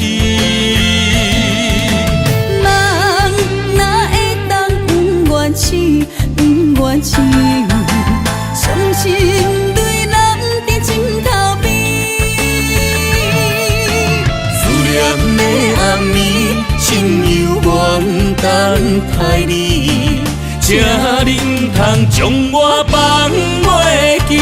人哪会当不愿痴，不愿痴？伤心对人伫枕头边，思念的暗暝，心犹原等待你，才能通将我放袂记。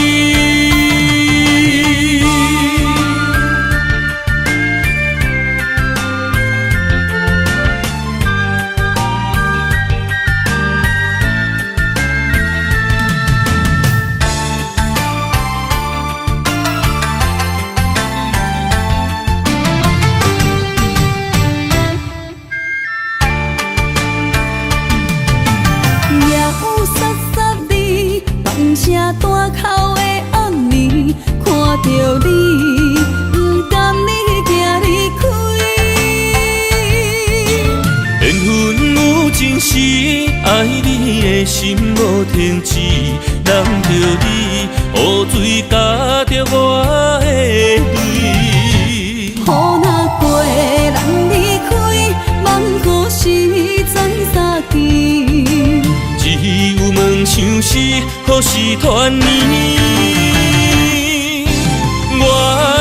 声大口的暗暝，看着你，不甘你行离开。缘分有情时，爱你的心无停止，难着你雨水加着我的泪。雨若过，人离开，望雨时知三支。只有问像是何时团圆？我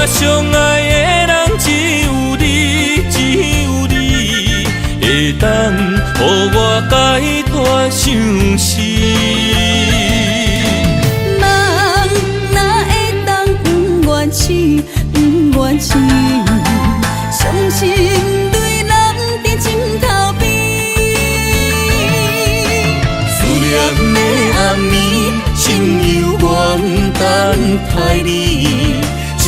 相爱的人只有你，只有你会当予我解脱相思。人哪会当不愿痴，的暗暝，心犹原等待你，才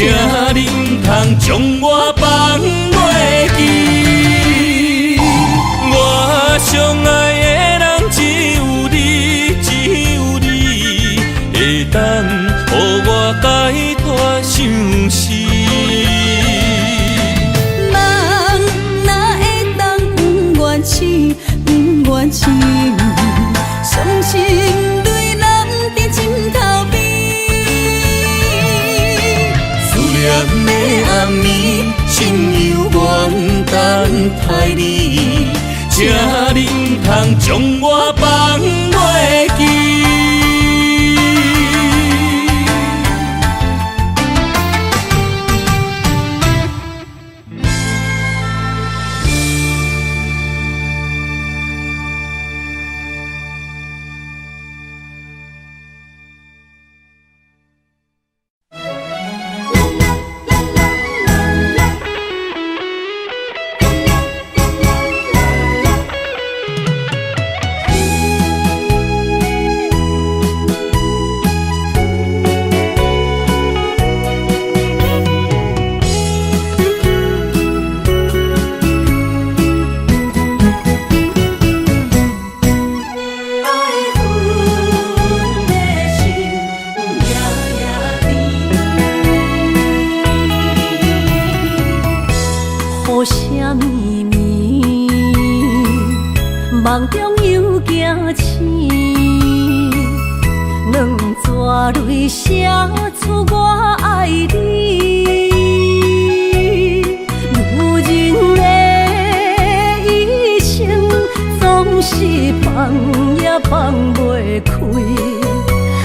能通将我放袂记。我最爱的人只有你，只有你，会当予我解脱相思。人哪会当不愿醒，不愿醒，伤心泪流在心头边。思念的暗暝，心犹原等待你，才能通将我放袂记。梦中又惊醒，两纸泪写出我爱你。女人的一生总是放也放袂开，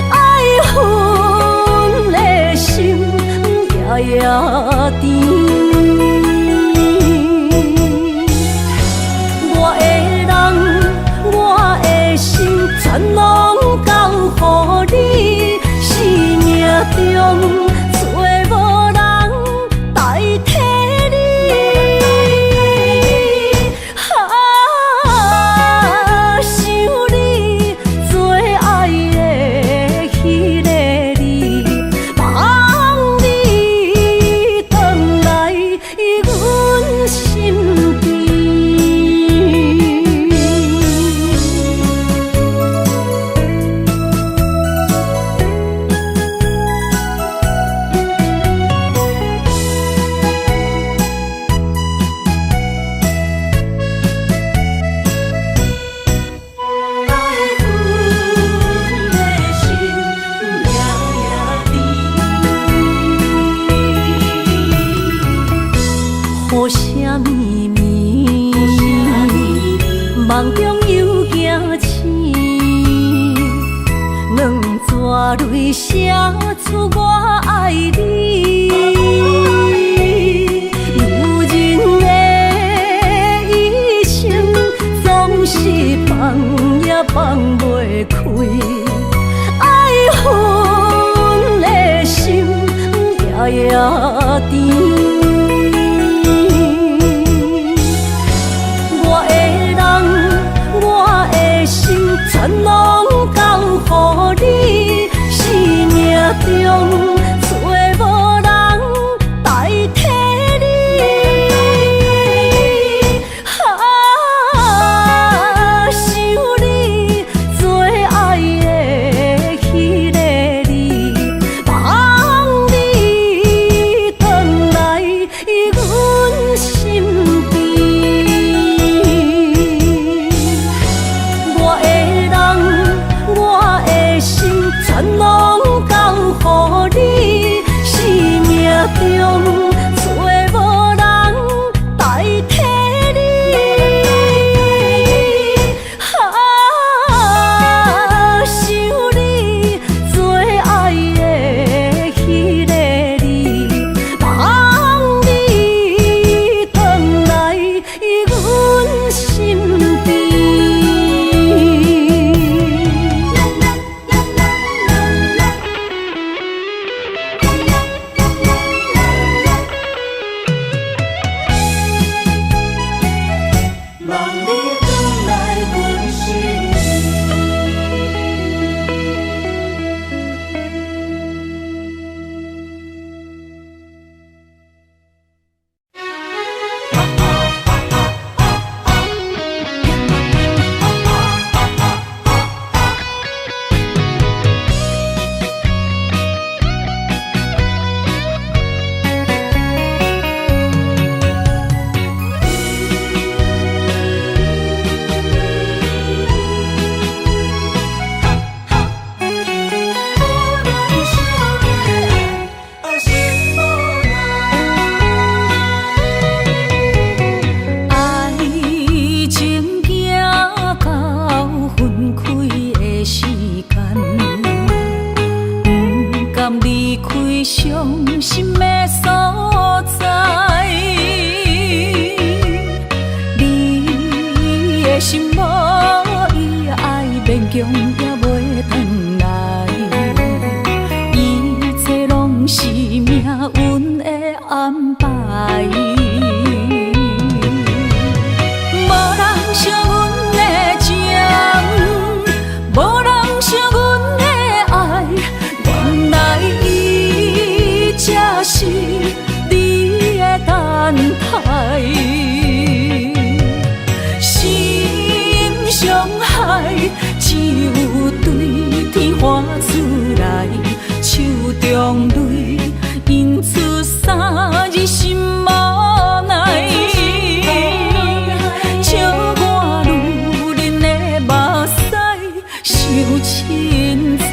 爱恨的心夜夜甜。全拢交予你，生命中找无人代替你。想你最爱的迄个你，望你回来阮身边。梦中又惊醒，两纸泪写出我爱你。女人的一生总是放也放袂开，爱恨的心夜夜甜。全拢交予你，生命中找无人代替你。想你最爱的迄个你，望你回来阮身边。全拢交予你。转来，一切拢是命运的安排。无人像阮的情，无人像阮的爱，原来伊才是你的等待。心伤害，只有对天喊出来，手中泪印出三字心无奈。笑我女人的目屎伤凊彩。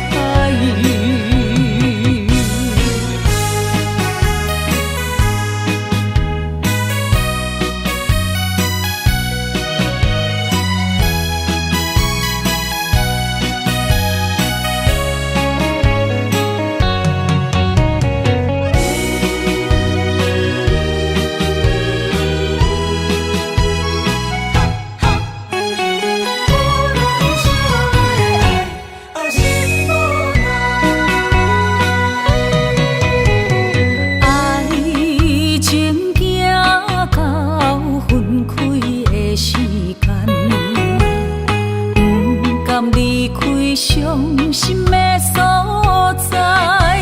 伤心的所在，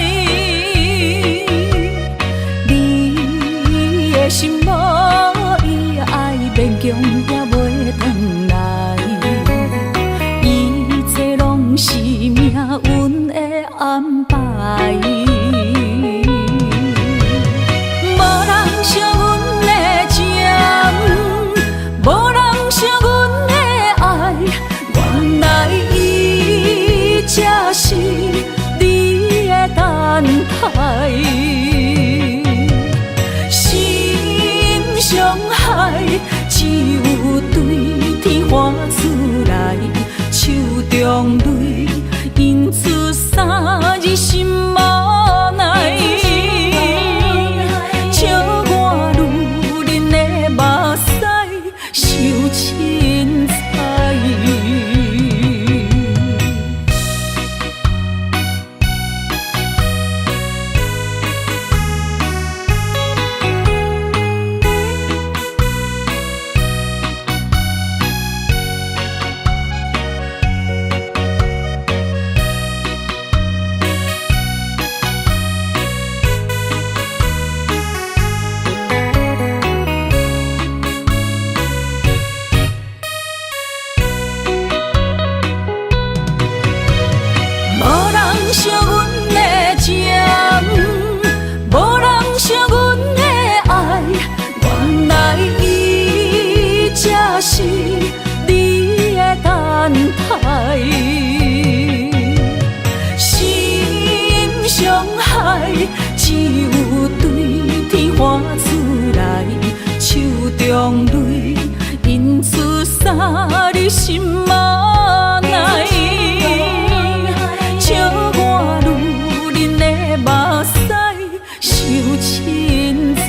你的心无伊爱勉强也袂转来，一切拢是命运的安排。无人像阮的情，无人像阮的爱，原来才是你的等待。心伤害，只有对天喊出来，手中泪印出三字心无奈。笑我女人的目屎伤凊彩。像阮的情，无人像阮的爱，原来伊才是你的等待。心伤害，只有对天喊出来，手中泪印出三字心无奈。笑我女人的目屎伤凊彩。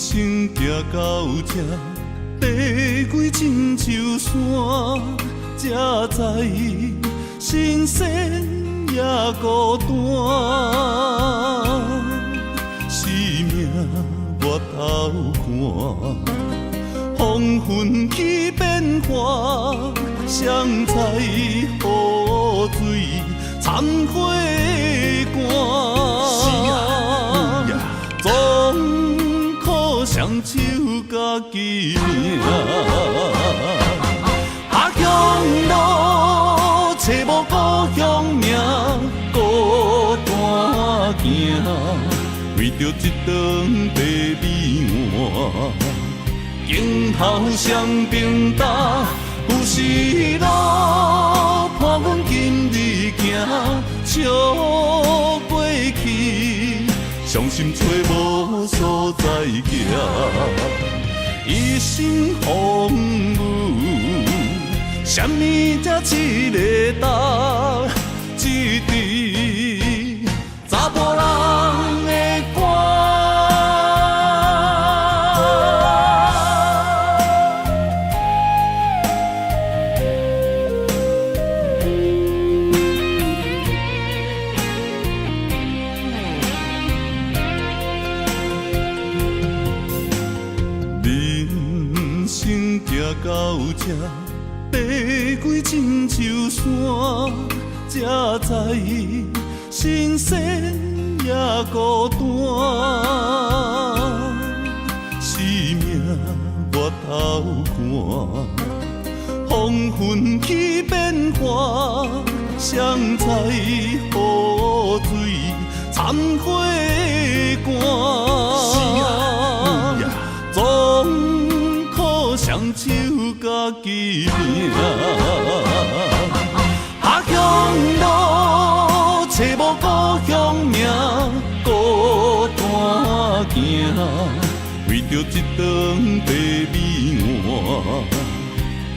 行到这，爬过亲像山，才知新鲜也孤单。生命越头寒，黄昏起变化，谁知雨水掺火寒。手家己命。阿乡路找无故乡名，孤单行，为着一顿白米碗。今后双平搭，有时路伴阮今日行，笑过去，伤心找无所在行，一生风雨，什么才一个答？一支查甫人的歌。到这爬过亲像山，才知新鲜也孤单。生命越头寒，黄昏起变化，谁知雨水掺火寒。总靠双手家己命。阿乡路找无故乡名，孤单行，为着一顿白米碗。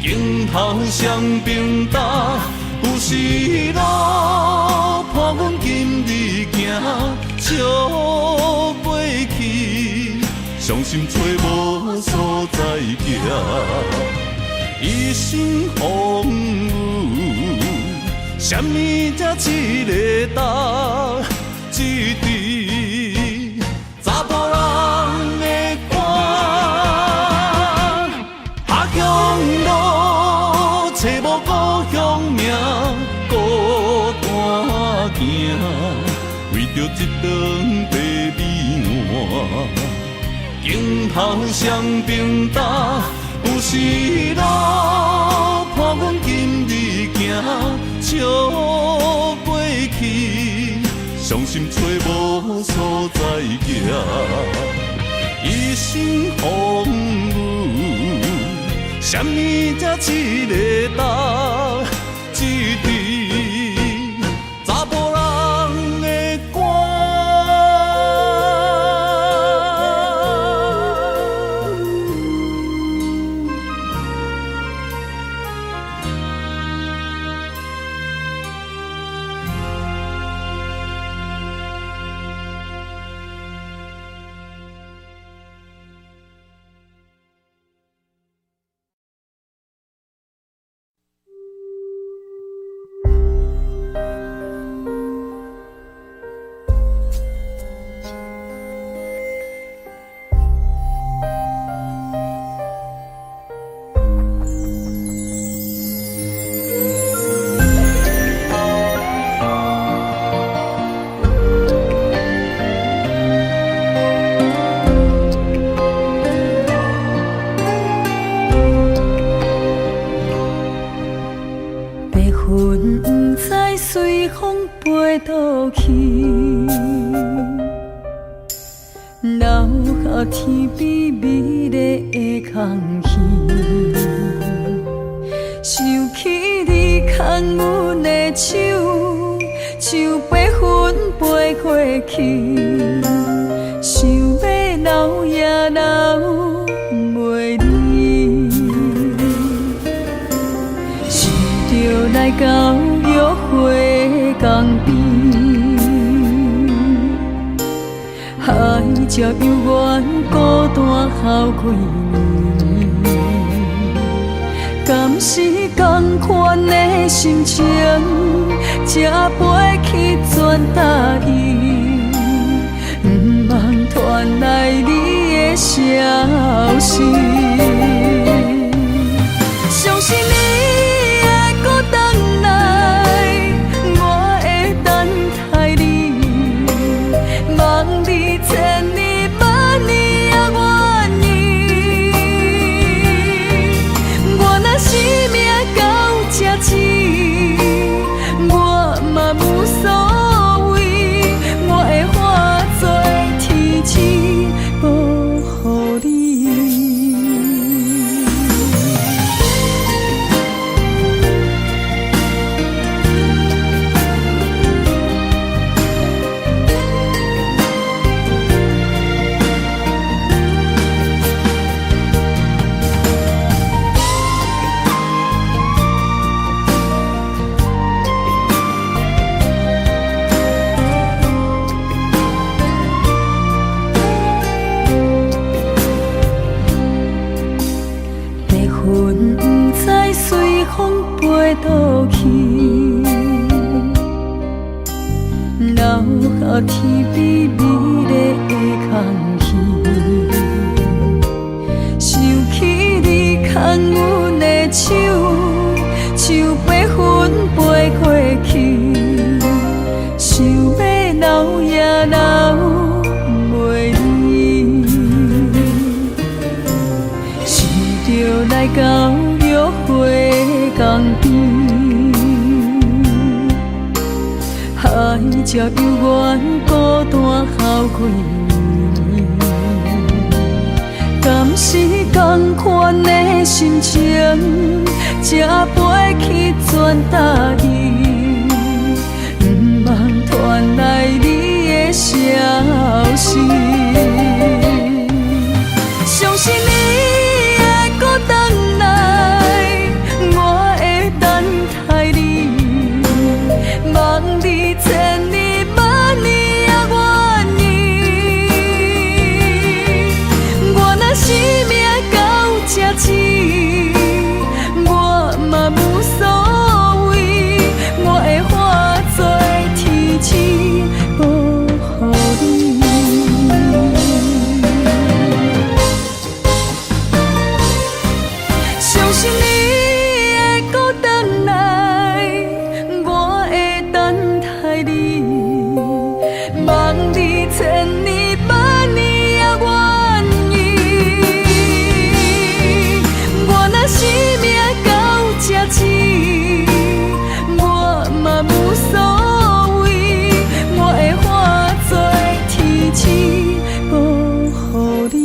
今后双平搭，有时路伴阮今日行，笑过去，伤心找无所在行。一生风雨，什么才一个答？一支查甫人的歌。阿乡路找无故乡名，孤单行，为着一顿白米碗。今后双平搭，有时路伴阮今日行，笑过去，伤心找无所在行。一生风雨，什么才一个答？一支查甫人的歌。天边美丽的空气，想起你牵阮的手，像白云飞过去，想要留也留袂离，想着来到约会江边。海才犹原孤单好几年，敢是同款的心情，才飞去全答应，不茫传来你的消息。相信你会搁回来，我会等待你，望你千年万年也愿意。天边美丽的空气，想起你牵阮的手，像白云飞过去，想要留也留袂离，是着来到约会港边。爱才犹原孤单孝几年，敢是同款的心情，才飞去全答应，不望传来你的消息。相信你会搁回来，我会等待你。望你千年万年也愿意，我若生命到这止，我嘛无所谓，我会化作天使保护你。相信你会搁回来，我会等待你，望你千年万年也愿意。我若生命到这止，我嘛无所谓，我会化作天使保护你。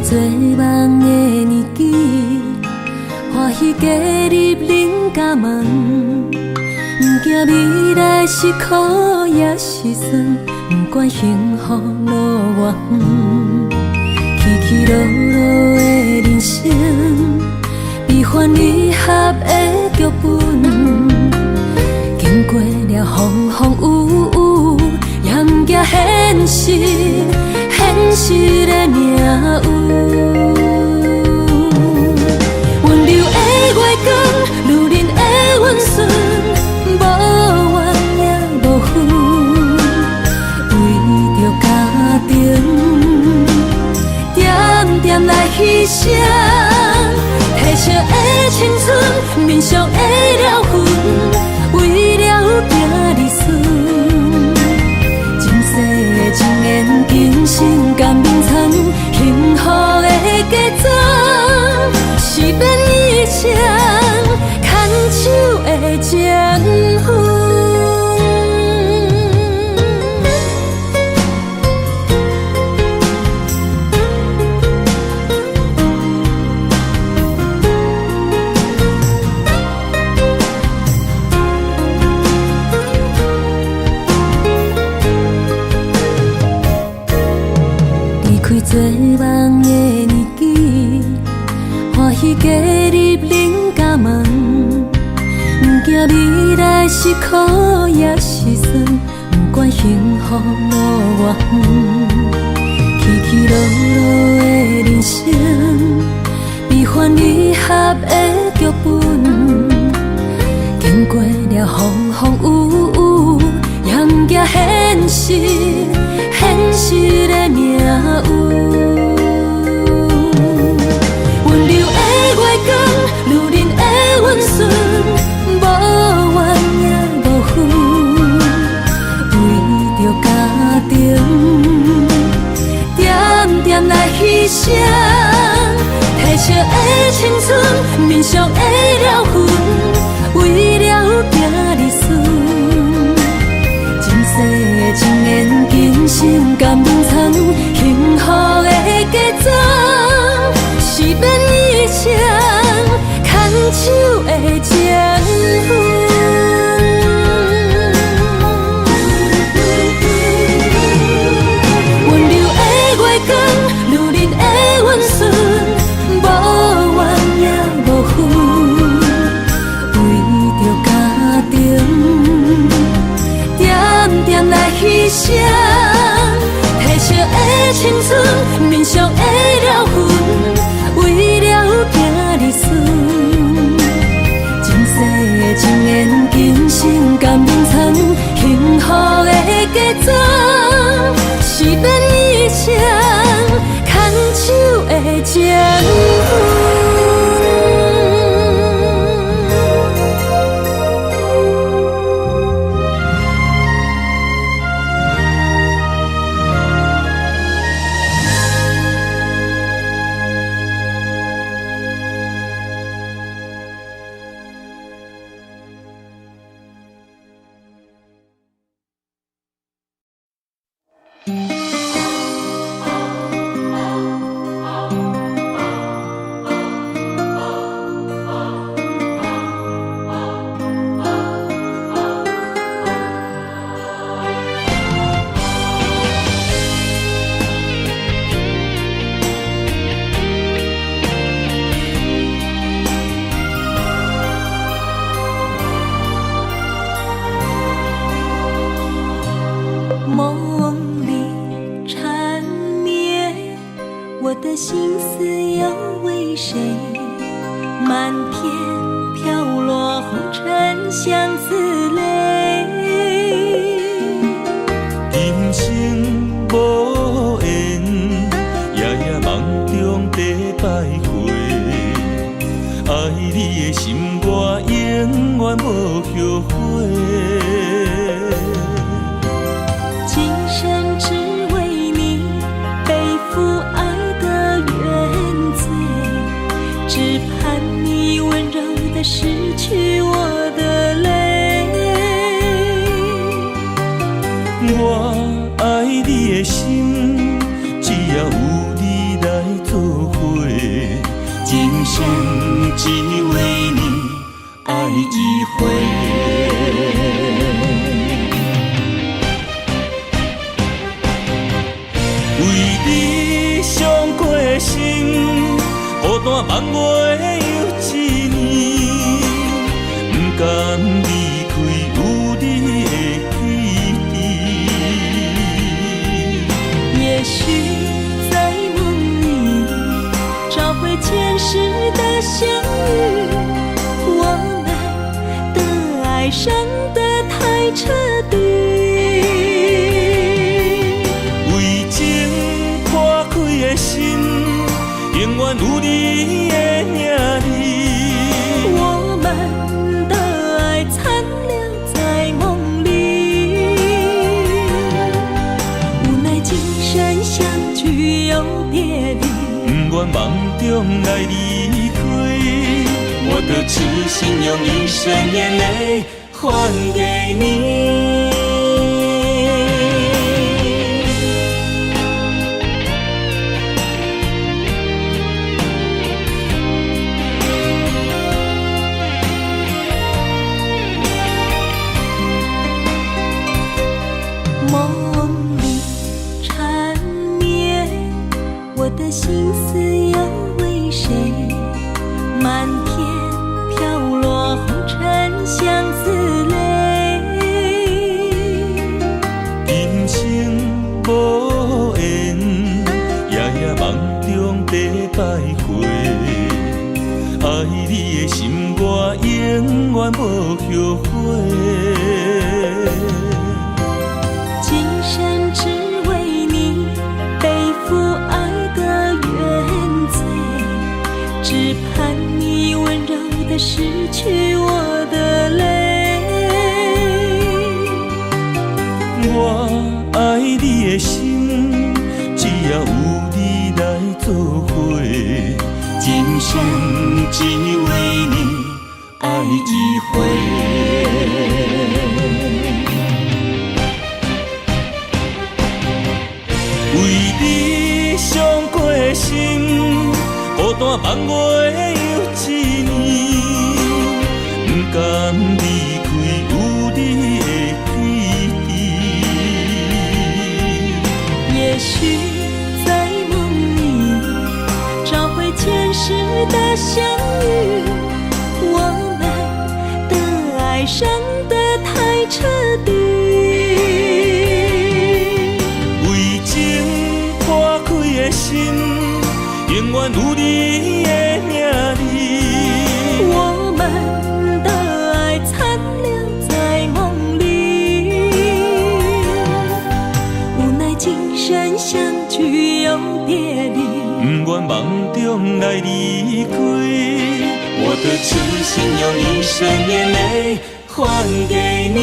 做梦的年纪，欢喜加入恁家门，不惊未来是苦也是酸，不管幸福路偌远，起起落落的人生，悲欢离合的剧本，经过了风风雨雨，也不惊现实。现实的命运，温柔的月光，女人的温顺，无怨也无恨，为着家庭，点点来牺牲，褪色的青春，面上的了痕，为了行日顺。情缘今生甘眠藏，幸福的假装，是变以前牵手的情分。做梦的年纪，欢喜加入恁家门，不惊未来是苦也是酸，不管幸福路偌远，起起落落的人生，悲欢离合的剧本，经过了风风雨雨，也不惊现实。现实的命运。色的青春，面上的了痕，为了行日顺。前世情缘，今生甘藏，幸福的嫁妆，是免一生牵手的情分。温柔的月光，女人的温顺，无怨也无恨，为着家庭，点点来牺牲。褪色的青春，面上的了痕，为了行日顺。前世的情缘，今生甘藏，幸福的嫁妆，是免一生牵手的情分。梦里缠绵，我的心思又为谁？漫天飘落红尘相思泪。今生无缘，夜夜梦中在徘徊。爱你的心，我永远无后悔。今生只为你背负爱的原罪，只盼你温柔地拭去我的泪。我爱你的心，只要有你来作伙，今生只为你爱一回。为你伤过心，孤单望袂又一年，不甘离开有你的记忆。也许在梦里找回前世的相遇，我们的爱伤得太彻底。永远有你的名字，我们的爱残留在梦里，无奈今生相聚又别离，不愿梦中来离开，我的痴心用一生眼泪还给你。梦里缠绵，我的心思又为谁？漫天飘落红尘相思泪。今生无缘，夜夜梦中在徘徊。爱你的心，我永远无后悔。今生只为你背负爱的原罪，只盼你温柔地拭去我的泪。我爱你的心，只要有你来作伙，今生只为你爱一回。为你伤过心，孤单望月又一年，不甘离开有你的天地。也许在梦里找回前世的相遇，我们的爱伤得太彻底。为情破开的心，永远有你的名字。我们的爱残留在梦里，无奈今生相聚又别离，不愿梦中来离开。我的痴心用一生眼泪还给你。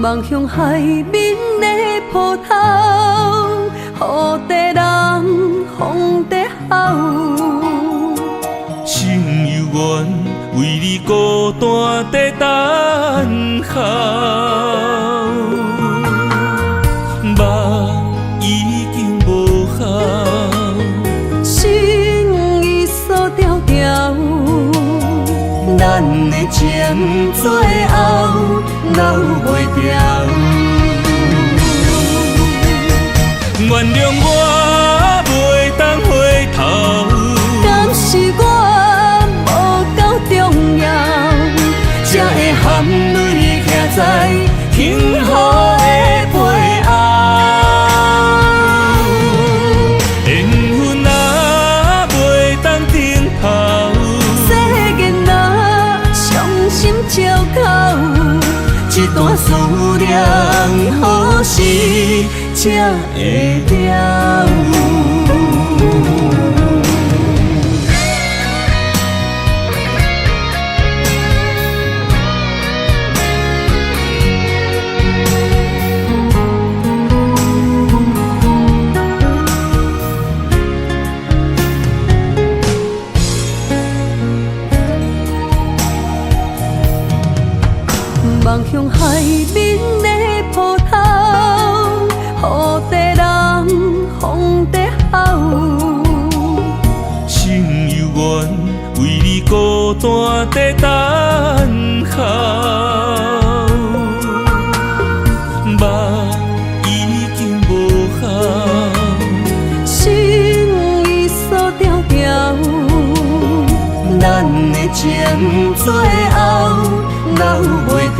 望向海面的波涛，雨在人，风在吼。心犹原为你孤单在等候，梦已经无效，心已锁条条，咱的情最后留袂掉。原谅我袂当回头，敢是我无够重要，才会含泪徛在幸福的背后。缘分若袂当停靠，世间若伤心借口，一段思念何时才会了？望向海面的波涛，雨在人，风在吼。心犹原为你孤单在等候，梦已经无效，心已锁条条，咱的情最后留袂掉。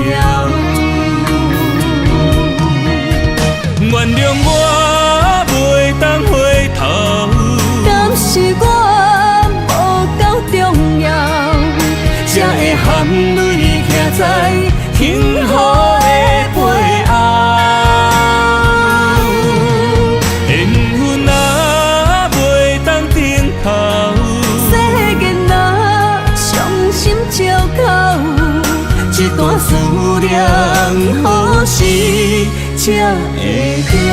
原谅我袂当回头，敢是我无够重要，才会含泪徛在幸福的背后。缘分若袂当停靠，世间若伤心借口，一段思念何时才会了？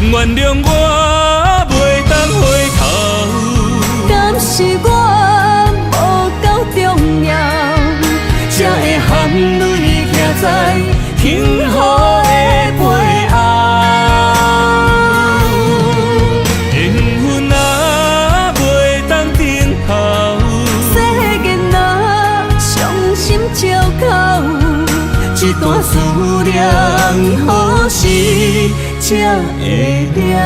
原谅我袂当回头，敢是我无够重要，才在幸福的背后。缘分啊，袂当等候，世间啊，伤心借口，一段思念，何时才会了？